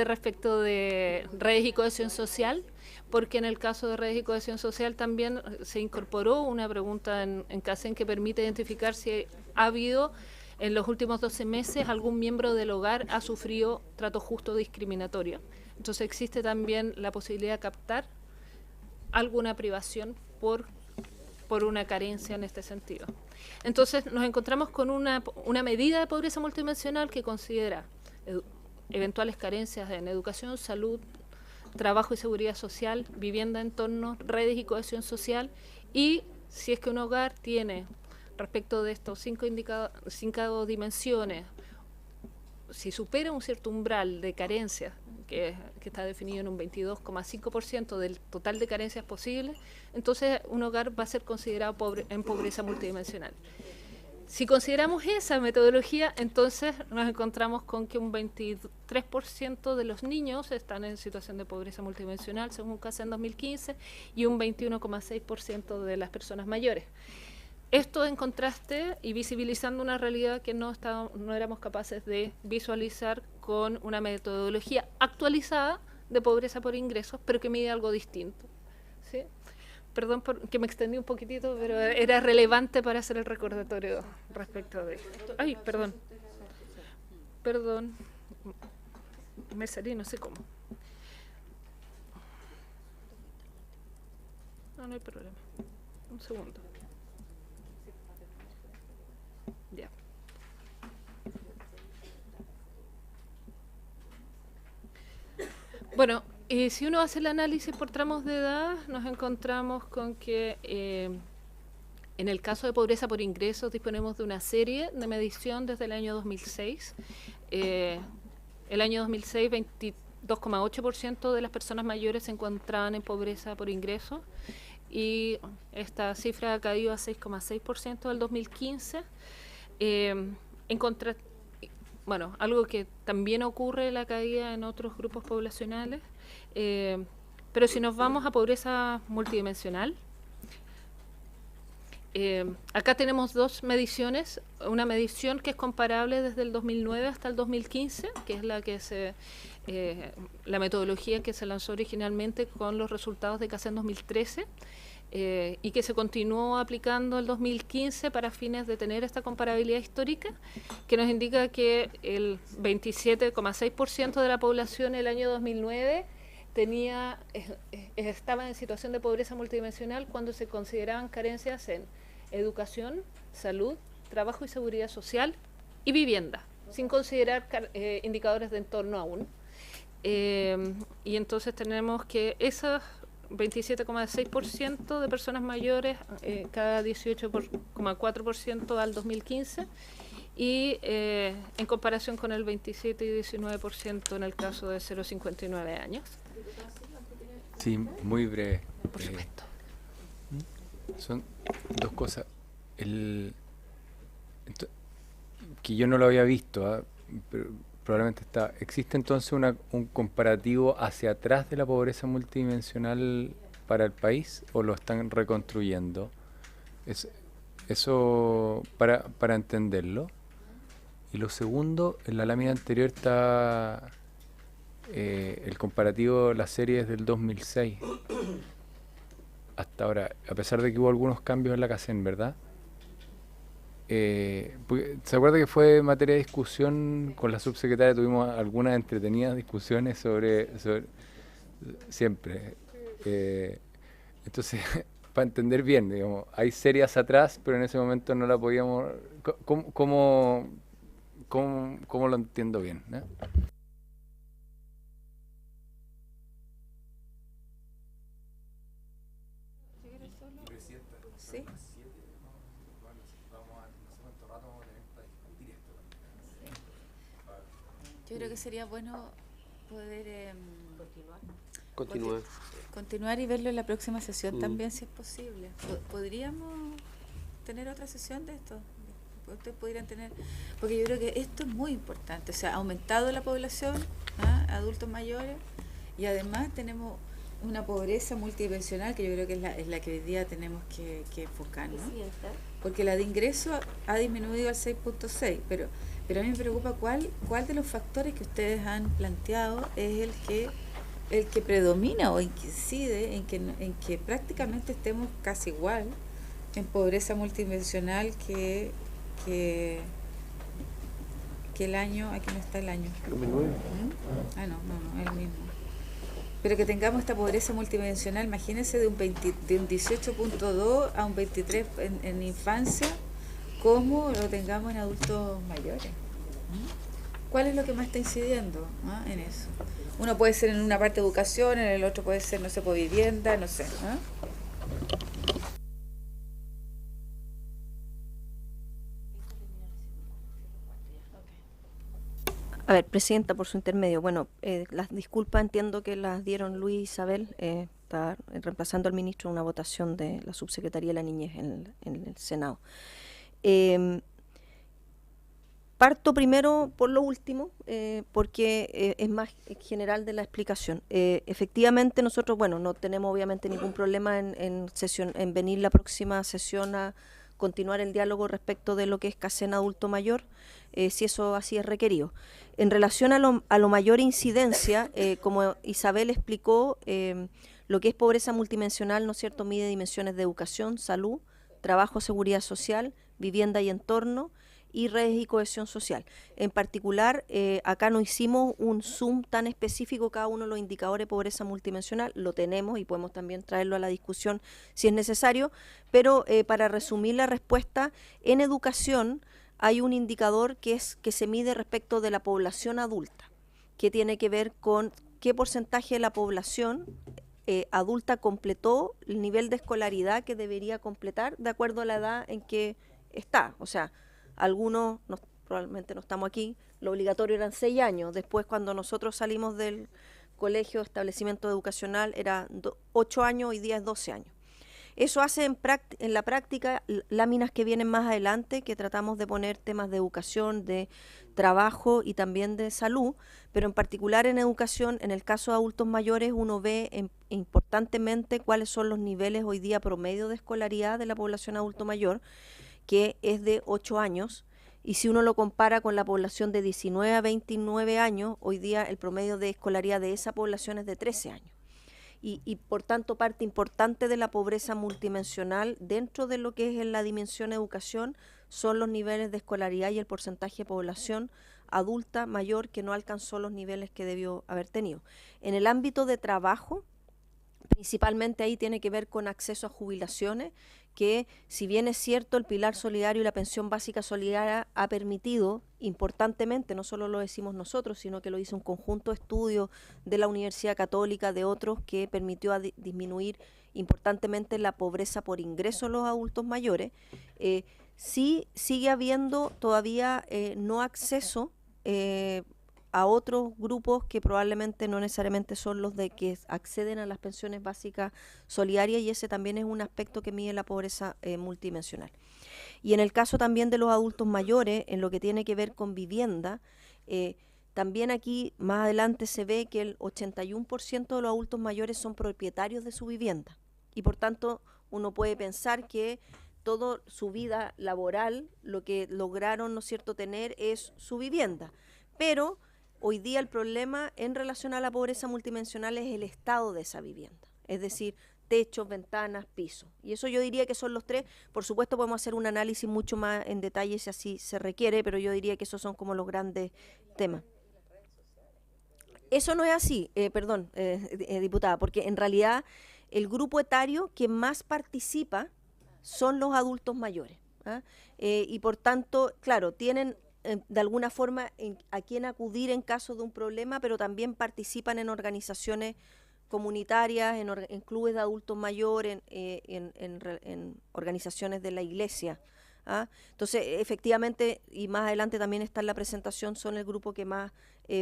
respecto de redes y cohesión social, porque en el caso de redes y cohesión social también se incorporó una pregunta en CACEN que permite identificar si ha habido en los últimos 12 meses algún miembro del hogar ha sufrido trato justo discriminatorio. Entonces existe también la posibilidad de captar alguna privación por una carencia en este sentido. Entonces nos encontramos con una medida de pobreza multidimensional que considera eventuales carencias en educación, salud, trabajo y seguridad social, vivienda, entorno, redes y cohesión social, y si es que un hogar tiene, respecto de estos 5 dimensiones, si supera un cierto umbral de carencias, que está definido en un 22,5% del total de carencias posibles, entonces un hogar va a ser considerado en pobreza multidimensional. Si consideramos esa metodología, entonces nos encontramos con que un 23% de los niños están en situación de pobreza multidimensional, según CACEN 2015, y un 21,6% de las personas mayores. Esto en contraste y visibilizando una realidad que no éramos capaces de visualizar con una metodología actualizada de pobreza por ingresos, pero que mide algo distinto, ¿sí? Perdón que me extendí un poquitito, pero era relevante para hacer el recordatorio respecto de esto. Ay, perdón, me salí, no sé cómo. No hay problema. Un segundo. Ya. Bueno, si uno hace el análisis por tramos de edad, nos encontramos con que en el caso de pobreza por ingresos disponemos de una serie de medición desde el año 2006. El año 2006, 22,8% de las personas mayores se encontraban en pobreza por ingresos, y esta cifra ha caído a 6,6% del 2015. Algo que también ocurre la caída en otros grupos poblacionales, pero si nos vamos a pobreza multidimensional, acá tenemos 2 mediciones, una medición que es comparable desde el 2009 hasta el 2015, que es la metodología que se lanzó originalmente con los resultados de CACEN 2013, y que se continuó aplicando el 2015 para fines de tener esta comparabilidad histórica, que nos indica que el 27,6% de la población el año 2009 estaba en situación de pobreza multidimensional cuando se consideraban carencias en educación, salud, trabajo y seguridad social y vivienda, sin considerar indicadores de entorno aún. Y entonces tenemos que esos 27,6% de personas mayores, cada 18,4% al 2015, y en comparación con el 27 y 19% en el caso de 0,59 años. Sí, muy breve. Por supuesto. Son dos cosas. Que yo no lo había visto, pero probablemente está. ¿Existe entonces un comparativo hacia atrás de la pobreza multidimensional para el país o lo están reconstruyendo? Eso para entenderlo. Y lo segundo, en la lámina anterior está el comparativo, la serie es del 2006 hasta ahora, a pesar de que hubo algunos cambios en la CACEN, ¿verdad? ¿Se acuerda que fue materia de discusión con la subsecretaria? Tuvimos algunas entretenidas discusiones sobre siempre. Entonces, para entender bien, digamos, hay series atrás, pero en ese momento no la podíamos... ¿Cómo lo entiendo bien? Sí. Yo creo que sería bueno poder continuar y verlo en la próxima sesión también, si es posible. ¿Podríamos tener otra sesión de esto? Ustedes podrían tener, porque yo creo que esto es muy importante. O sea, ha aumentado la población, adultos mayores, y además tenemos una pobreza multidimensional que yo creo que es la que hoy día tenemos que enfocar, ¿no? Porque la de ingreso ha disminuido al 6,6, pero a mí me preocupa cuál de los factores que ustedes han planteado es el que predomina o incide en que prácticamente estemos casi igual en pobreza multidimensional que el año, aquí no está el año. 2009. No, es el mismo. Pero que tengamos esta pobreza multidimensional, imagínense de un 18,2 a un 23 en infancia, como lo tengamos en adultos mayores. ¿Cuál es lo que más está incidiendo en eso? Uno puede ser en una parte de educación, en el otro puede ser, no sé, por vivienda, no sé. A ver, Presidenta, por su intermedio. Bueno, las disculpas entiendo que las dieron Luis y Isabel. Está reemplazando al ministro en una votación de la Subsecretaría de la Niñez en el Senado. Parto primero por lo último, porque es más general de la explicación. Efectivamente, nosotros, bueno, no tenemos obviamente ningún problema en venir la próxima sesión a continuar el diálogo respecto de lo que es CACEN adulto mayor, si eso así es requerido. En relación a lo mayor incidencia, como Isabel explicó, lo que es pobreza multidimensional, ¿no es cierto?, mide dimensiones de educación, salud, trabajo, seguridad social, vivienda y entorno, y redes y cohesión social. En particular, acá no hicimos un zoom tan específico cada uno de los indicadores de pobreza multidimensional, lo tenemos y podemos también traerlo a la discusión si es necesario, pero para resumir la respuesta, en educación hay un indicador que se mide respecto de la población adulta, que tiene que ver con qué porcentaje de la población adulta completó el nivel de escolaridad que debería completar de acuerdo a la edad en que está. O sea, algunos, probablemente no estamos aquí, lo obligatorio eran 6 años, después cuando nosotros salimos del colegio, establecimiento educacional, era 8 años, hoy día es 12 años. Eso hace en la práctica láminas que vienen más adelante, que tratamos de poner temas de educación, de trabajo y también de salud, pero en particular en educación, en el caso de adultos mayores, uno ve importantemente cuáles son los niveles hoy día promedio de escolaridad de la población adulto mayor, que es de 8 años, y si uno lo compara con la población de 19 a 29 años, hoy día el promedio de escolaridad de esa población es de 13 años. y por tanto parte importante de la pobreza multidimensional dentro de lo que es en la dimensión educación son los niveles de escolaridad y el porcentaje de población adulta mayor que no alcanzó los niveles que debió haber tenido. En el ámbito de trabajo, principalmente ahí tiene que ver con acceso a jubilaciones, que si bien es cierto el pilar solidario y la pensión básica solidaria ha permitido importantemente, no solo lo decimos nosotros, sino que lo hizo un conjunto de estudios de la Universidad Católica, de otros, que permitió disminuir importantemente la pobreza por ingreso a los adultos mayores, sí sigue habiendo todavía no acceso a otros grupos que probablemente no necesariamente son los de que acceden a las pensiones básicas solidarias, y ese también es un aspecto que mide la pobreza multidimensional. Y en el caso también de los adultos mayores, en lo que tiene que ver con vivienda, también aquí más adelante se ve que el 81% de los adultos mayores son propietarios de su vivienda, y por tanto uno puede pensar que toda su vida laboral lo que lograron, ¿no es cierto?, tener es su vivienda, pero hoy día el problema en relación a la pobreza multidimensional es el estado de esa vivienda, es decir, techos, ventanas, pisos. Y eso yo diría que son los tres. Por supuesto podemos hacer un análisis mucho más en detalle si así se requiere, pero yo diría que esos son como los grandes temas. Eso no es así, diputada, porque en realidad el grupo etario que más participa son los adultos mayores, ¿ah? Y por tanto, claro, tienen de alguna forma a quién acudir en caso de un problema, pero también participan en organizaciones comunitarias, en clubes de adultos mayores, en organizaciones de la iglesia, ¿ah? Entonces, efectivamente, y más adelante también está en la presentación, son el grupo que más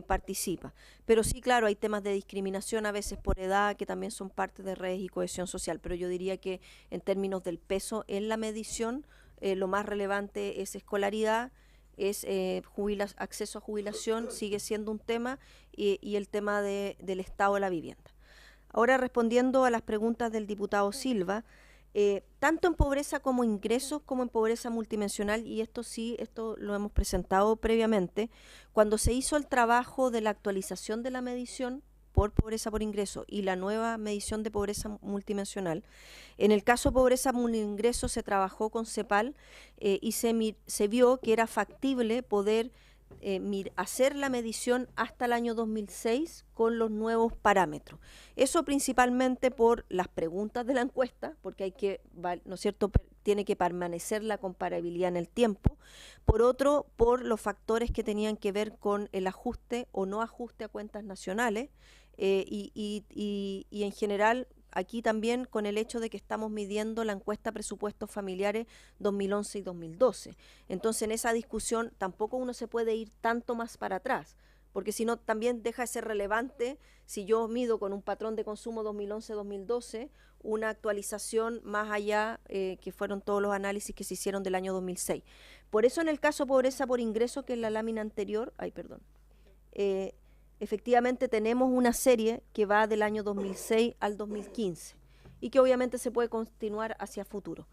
participa. Pero sí, claro, hay temas de discriminación a veces por edad, que también son parte de redes y cohesión social, pero yo diría que en términos del peso en la medición, lo más relevante es escolaridad, es acceso a jubilación, sigue siendo un tema, y el tema del estado de la vivienda. Ahora, respondiendo a las preguntas del diputado Silva, tanto en pobreza como ingresos, como en pobreza multidimensional, y esto lo hemos presentado previamente, cuando se hizo el trabajo de la actualización de la medición por pobreza por ingreso y la nueva medición de pobreza multidimensional, en el caso de pobreza por ingreso se trabajó con CEPAL y se vio que era factible poder hacer la medición hasta el año 2006 con los nuevos parámetros. Eso principalmente por las preguntas de la encuesta, porque hay que, ¿no es cierto?, tiene que permanecer la comparabilidad en el tiempo. Por otro, por los factores que tenían que ver con el ajuste o no ajuste a cuentas nacionales, y en general aquí también con el hecho de que estamos midiendo la encuesta presupuestos familiares 2011 y 2012. Entonces, en esa discusión tampoco uno se puede ir tanto más para atrás, porque si no también deja de ser relevante si yo mido con un patrón de consumo 2011-2012 una actualización más allá, que fueron todos los análisis que se hicieron del año 2006. Por eso en el caso pobreza por ingreso, que en la lámina anterior, efectivamente tenemos una serie que va del año 2006 al 2015 y que obviamente se puede continuar hacia futuro.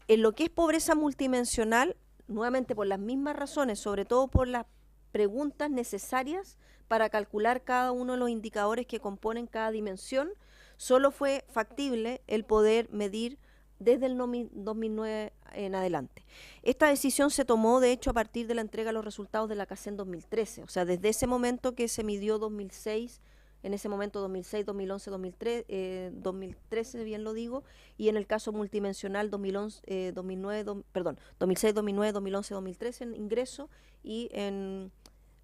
En lo que es pobreza multidimensional, nuevamente por las mismas razones, sobre todo por las preguntas necesarias para calcular cada uno de los indicadores que componen cada dimensión, solo fue factible el poder medir desde el 2009 en adelante. Esta decisión se tomó, de hecho, a partir de la entrega de los resultados de la CACEN 2013, o sea, desde ese momento que se midió 2006, en ese momento 2006, 2011, 2013, bien lo digo, y en el caso multidimensional 2006, 2009, 2011, 2013 en ingreso, y en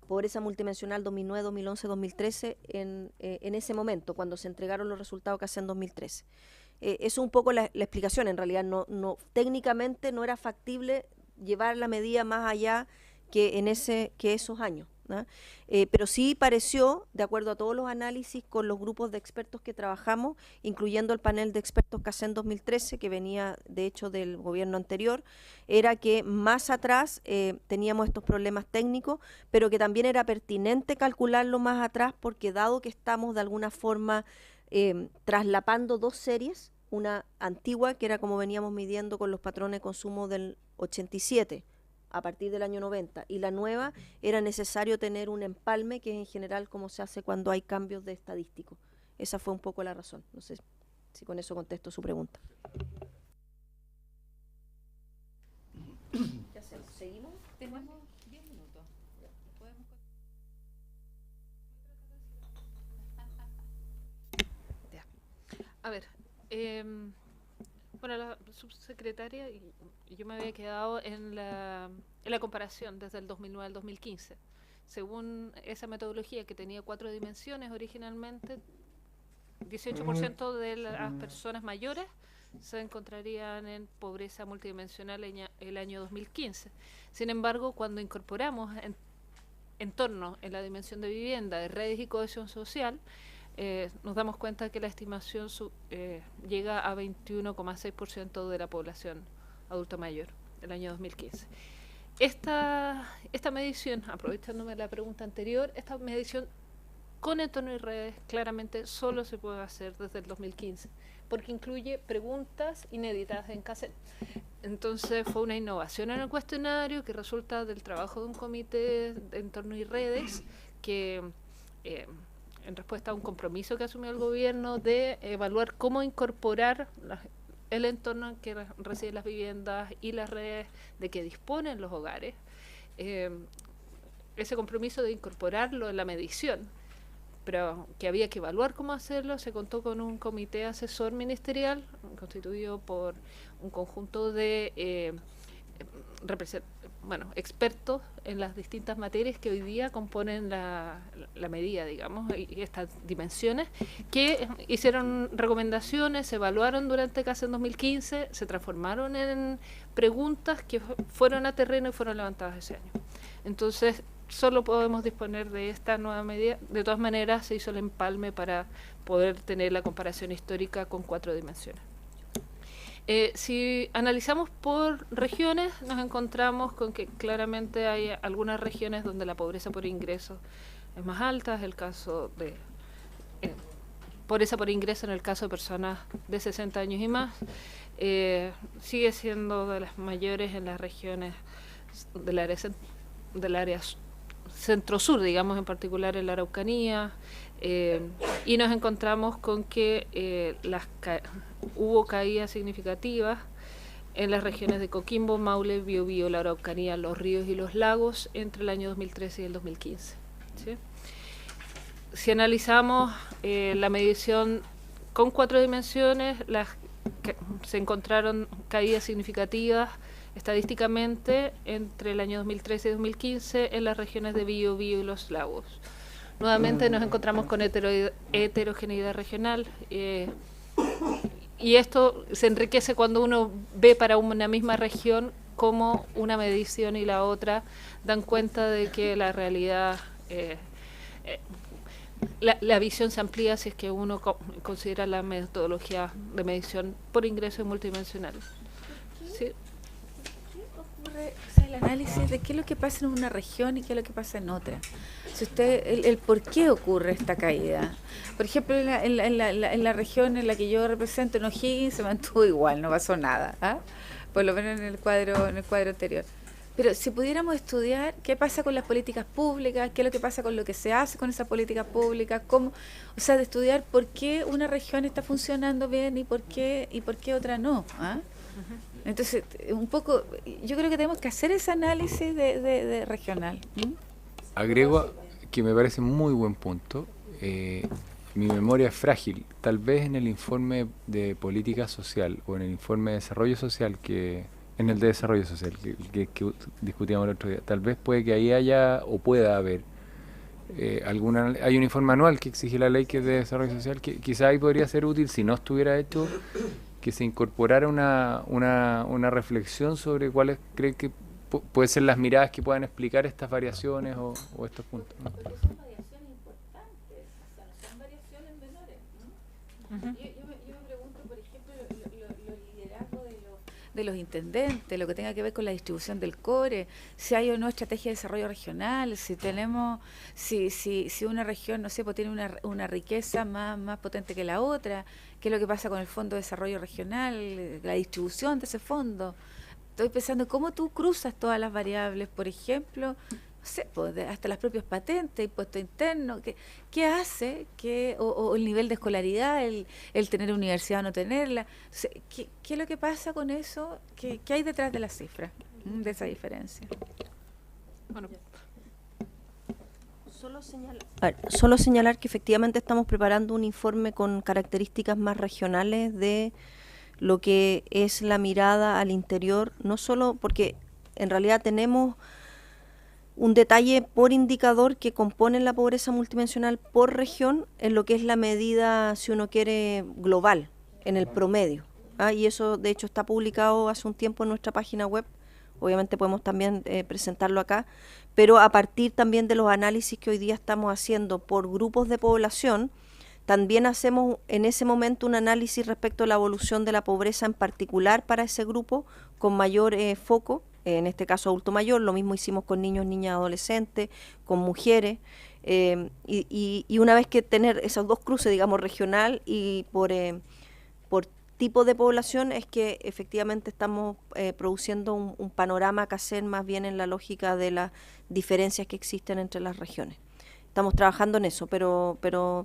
pobreza multidimensional 2009, 2011, 2013 en ese momento, cuando se entregaron los resultados CACEN 2013. Eso es un poco la explicación. En realidad técnicamente no era factible llevar la medida más allá que esos años, ¿no? Pero sí pareció, de acuerdo a todos los análisis con los grupos de expertos que trabajamos, incluyendo el panel de expertos CACEN 2013, que venía de hecho del gobierno anterior, era que más atrás teníamos estos problemas técnicos, pero que también era pertinente calcularlo más atrás, porque dado que estamos de alguna forma traslapando dos series, una antigua que era como veníamos midiendo con los patrones de consumo del 87 a partir del año 90, y la nueva, era necesario tener un empalme, que es en general como se hace cuando hay cambios de estadístico. Esa fue un poco la razón. No sé si con eso contesto su pregunta. ¿Qué hacemos? ¿Seguimos? Tenemos 10 minutos. Podemos Ya. A ver, bueno, la subsecretaria, y yo me había quedado en la comparación desde el 2009 al 2015. Según esa metodología que tenía 4 dimensiones originalmente, 18% de las personas mayores se encontrarían en pobreza multidimensional el año 2015. Sin embargo, cuando incorporamos entorno en la dimensión de vivienda, de redes y cohesión social, nos damos cuenta que la estimación llega a 21,6% de la población adulta mayor del año 2015. Esta medición, aprovechándome de la pregunta anterior, esta medición con entorno y redes claramente solo se puede hacer desde el 2015, porque incluye preguntas inéditas en cassette. Entonces fue una innovación en el cuestionario que resulta del trabajo de un comité de entorno y redes que, en respuesta a un compromiso que asumió el gobierno de evaluar cómo incorporar el entorno en que residen las viviendas y las redes de que disponen los hogares, ese compromiso de incorporarlo en la medición, pero que había que evaluar cómo hacerlo, se contó con un comité asesor ministerial constituido por un conjunto de expertos en las distintas materias que hoy día componen la medida, digamos, y estas dimensiones, que hicieron recomendaciones, se evaluaron durante casi en 2015, se transformaron en preguntas que fueron a terreno y fueron levantadas ese año. Entonces, solo podemos disponer de esta nueva medida. De todas maneras, se hizo el empalme para poder tener la comparación histórica con 4 dimensiones. Si analizamos por regiones, nos encontramos con que claramente hay algunas regiones donde la pobreza por ingreso es más alta, es el caso de pobreza por ingreso en el caso de personas de 60 años y más, sigue siendo de las mayores en las regiones del área centro-sur, digamos, en particular en la Araucanía, y nos encontramos con que hubo caídas significativas en las regiones de Coquimbo, Maule, Biobío, la Araucanía, los ríos y los lagos entre el año 2013 y el 2015. ¿Sí? Si analizamos la medición con 4 dimensiones, se encontraron caídas significativas estadísticamente entre el año 2013 y 2015 en las regiones de Biobío y los lagos. Nuevamente nos encontramos con heterogeneidad regional, y esto se enriquece cuando uno ve para una misma región cómo una medición y la otra dan cuenta de que la realidad, la visión se amplía si es que uno considera la metodología de medición por ingreso multidimensional. ¿Sí? O sea, el análisis de qué es lo que pasa en una región y qué es lo que pasa en otra. Si usted, el por qué ocurre esta caída. Por ejemplo, en la región en la que yo represento, en O'Higgins, se mantuvo igual, no pasó nada, ¿ah? Por lo menos en el cuadro anterior. Pero si pudiéramos estudiar qué pasa con las políticas públicas, qué es lo que pasa con lo que se hace con esas políticas públicas, cómo, o sea, de estudiar por qué una región está funcionando bien y por qué otra no, ¿ah? Entonces, un poco, yo creo que tenemos que hacer ese análisis de regional. Agrego que me parece muy buen punto. Mi memoria es frágil. Tal vez en el informe de política social o en el informe de desarrollo social que discutíamos el otro día, tal vez puede que ahí haya o pueda haber hay un informe anual que exige la ley que es de desarrollo social, que quizá ahí podría ser útil si no estuviera hecho, que se incorporara una reflexión sobre cuáles creen que pueden ser las miradas que puedan explicar estas variaciones o estos puntos, ¿no? Porque son variaciones importantes, o sea, no son variaciones menores, ¿no? Yo me pregunto, por ejemplo, los liderazgos de los intendentes, lo que tenga que ver con la distribución del core, si hay o no estrategia de desarrollo regional, si tenemos, si una región, no sé, pues tiene una riqueza más potente que la otra, qué es lo que pasa con el Fondo de Desarrollo Regional, la distribución de ese fondo. Estoy pensando cómo tú cruzas todas las variables, por ejemplo, o sé, pues, hasta las propias patentes, impuesto interno, ¿qué hace o el nivel de escolaridad, el tener universidad o no tenerla? O sea, ¿qué es lo que pasa con eso? ¿Qué hay detrás de la cifra, de esa diferencia? Bueno, Solo señalar que efectivamente estamos preparando un informe con características más regionales de lo que es la mirada al interior, no solo porque en realidad tenemos un detalle por indicador que compone la pobreza multidimensional por región en lo que es la medida, si uno quiere, global, en el promedio. Y eso de hecho está publicado hace un tiempo en nuestra página web. Obviamente podemos también presentarlo acá, pero a partir también de los análisis que hoy día estamos haciendo por grupos de población, también hacemos en ese momento un análisis respecto a la evolución de la pobreza en particular para ese grupo con mayor foco, en este caso adulto mayor. Lo mismo hicimos con niños, niñas, adolescentes, con mujeres, y una vez que tener esos dos cruces, digamos, regional y por tipo de población, es que efectivamente estamos produciendo un panorama CACEN más bien en la lógica de las diferencias que existen entre las regiones. Estamos trabajando en eso, pero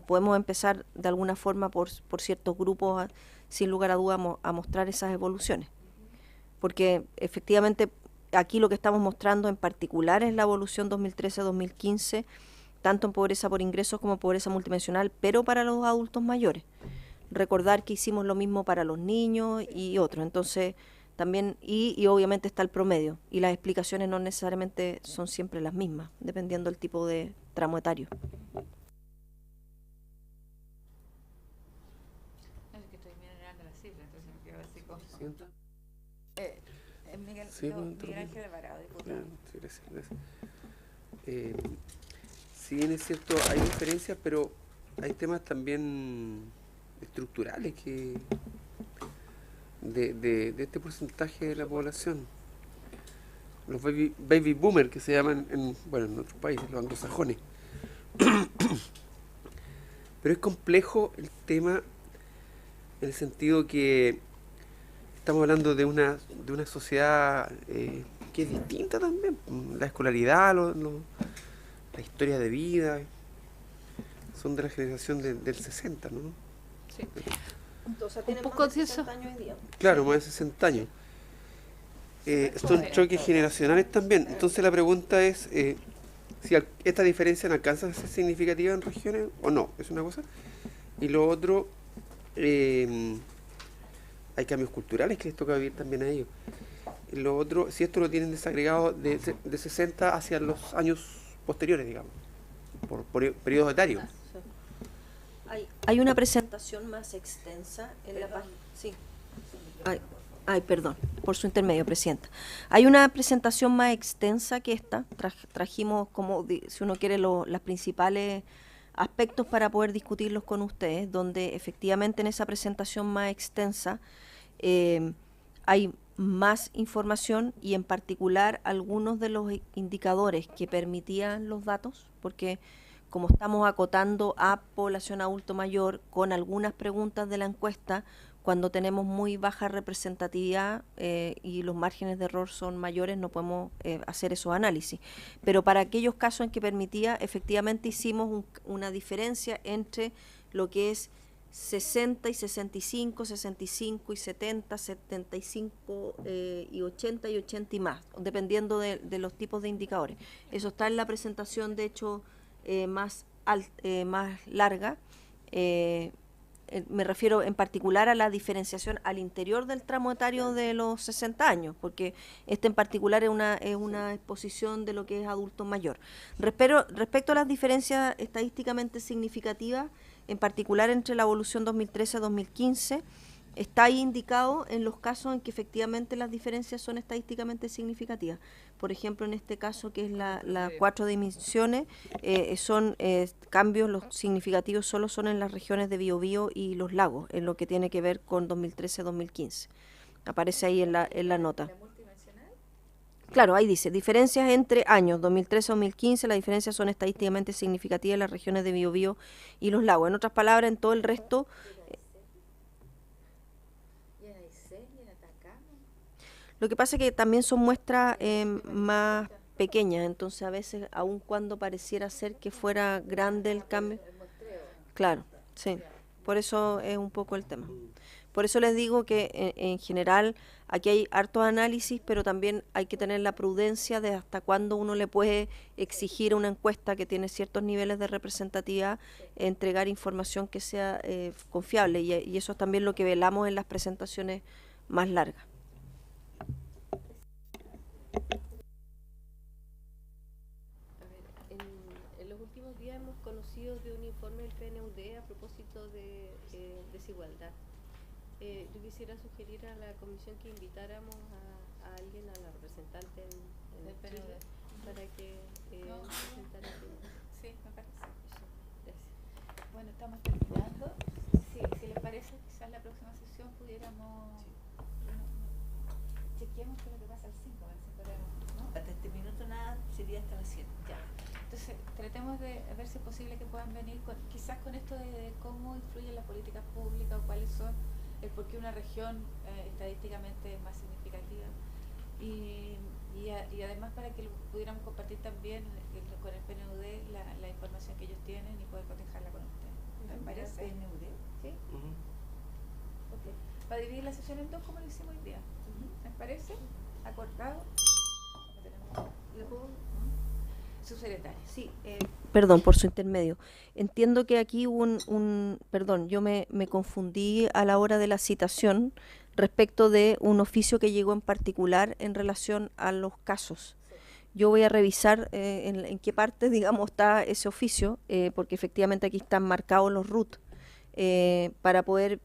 podemos empezar de alguna forma por ciertos grupos, sin lugar a dudas, a mostrar esas evoluciones. Porque efectivamente aquí lo que estamos mostrando en particular es la evolución 2013-2015, tanto en pobreza por ingresos como pobreza multidimensional, pero para los adultos mayores. Recordar que hicimos lo mismo para los niños y otros, entonces también, y obviamente está el promedio, y las explicaciones no necesariamente son siempre las mismas, dependiendo del tipo de tramo etario. Miguel Ángel Alvarado, diputado. Sí, gracias. Si bien es cierto, hay diferencias, pero hay temas también estructurales que de este porcentaje de la población. Los baby boomers, que se llaman en otros países, los anglosajones. Pero es complejo el tema en el sentido que estamos hablando de una sociedad que es distinta también. La escolaridad, la historia de vida, son de la generación del 60, ¿no? sí. Entonces, un poco de eso. Claro, más de 60 años. Son choques generacionales también. Entonces la pregunta es si esta diferencia no alcanza a ser significativa en regiones o no, es una cosa. Y lo otro, hay cambios culturales que les toca vivir también a ellos. Y lo otro, si esto lo tienen desagregado de 60 hacia los años posteriores, digamos, por periodos etarios. Hay una presentación más extensa en la página. Sí. Perdón, por su intermedio, Presidenta. Hay una presentación más extensa que esta. Trajimos, como si uno quiere, los principales aspectos para poder discutirlos con ustedes, donde efectivamente en esa presentación más extensa hay más información y en particular algunos de los indicadores que permitían los datos, porque como estamos acotando a población adulto mayor con algunas preguntas de la encuesta, cuando tenemos muy baja representatividad y los márgenes de error son mayores, no podemos hacer esos análisis. Pero para aquellos casos en que permitía, efectivamente hicimos una diferencia entre lo que es 60 y 65, 65 y 70, 75 y 80 y 80 y más, dependiendo de los tipos de indicadores. Eso está en la presentación, de hecho, más larga. Me refiero en particular a la diferenciación al interior del tramo etario de los 60 años, porque este en particular es una exposición de lo que es adulto mayor. Respecto a las diferencias estadísticamente significativas, en particular entre la evolución 2013-2015, está ahí indicado en los casos en que efectivamente las diferencias son estadísticamente significativas. Por ejemplo, en este caso, que es las 4 dimensiones, son cambios, los significativos solo son en las regiones de Biobío y los lagos, en lo que tiene que ver con 2013-2015. Aparece ahí en la nota. Claro, ahí dice, diferencias entre años 2013-2015, las diferencias son estadísticamente significativas en las regiones de Biobío y los lagos. En otras palabras, en todo el resto... Lo que pasa es que también son muestras más pequeñas, entonces a veces, aun cuando pareciera ser que fuera grande el cambio, claro, sí, por eso es un poco el tema. Por eso les digo que en general aquí hay harto análisis, pero también hay que tener la prudencia de hasta cuándo uno le puede exigir a una encuesta que tiene ciertos niveles de representatividad, entregar información que sea confiable, y eso es también lo que velamos en las presentaciones más largas. En los últimos días hemos conocido de un informe del PNUD a propósito de desigualdad. Yo quisiera sugerir a la comisión que invitáramos a alguien, a la representante en Chile, para que presentara el tema. Sí, me parece. Gracias. Bueno, estamos terminando. Si les parece, quizás la próxima sesión pudiéramos... Chequeemos qué es lo que pasa al 5, ¿no? Hasta este minuto nada, sería hasta las 7. Ya. Entonces, tratemos de ver si es posible que puedan venir quizás con esto de cómo influyen las políticas públicas o cuáles son, el por qué una región estadísticamente es más significativa. Y además para que pudiéramos compartir también con el PNUD la información que ellos tienen y poder cotejarla con ustedes. ¿Les parece? PNUD. ¿Sí? Okay. Para dividir la sesión en dos como lo hicimos hoy día. ¿Les parece? ¿Acordado? Subsecretaria. Sí, perdón por su intermedio. Entiendo que aquí hubo perdón, yo me confundí a la hora de la citación respecto de un oficio que llegó en particular en relación a los casos. Yo voy a revisar en qué parte, digamos, está ese oficio, porque efectivamente aquí están marcados los RUT, para poder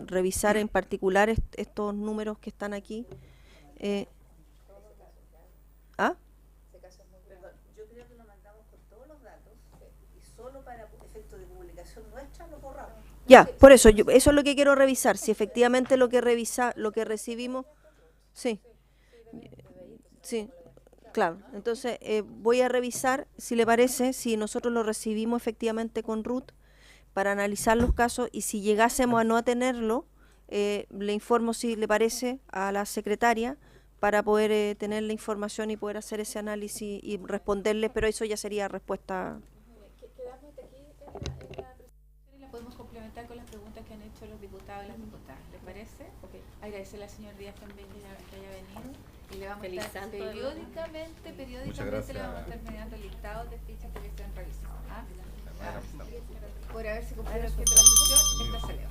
revisar en particular estos números que están aquí. ¿Ah? Yo creo que lo mandamos con todos los datos y solo para efecto de publicación nuestra lo borramos. Ya, por eso, eso es lo que quiero revisar, si efectivamente lo que recibimos, sí, sí, claro. Entonces voy a revisar, si le parece, si nosotros lo recibimos efectivamente con RUT para analizar los casos, y si llegásemos a no tenerlo, le informo, si le parece, a la secretaria para poder tener la información y poder hacer ese análisis y responderle, pero eso ya sería respuesta. Quedamos de aquí en la presentación y la podemos complementar con las preguntas que han hecho los diputados y las diputadas. ¿Les parece? Okay. Agradecerle al señor Díaz también que haya venido. Y le vamos a estar periódicamente le vamos a estar mediando listados de fichas que se han realizado. Por haberse cumplido la sesión, esta se leo.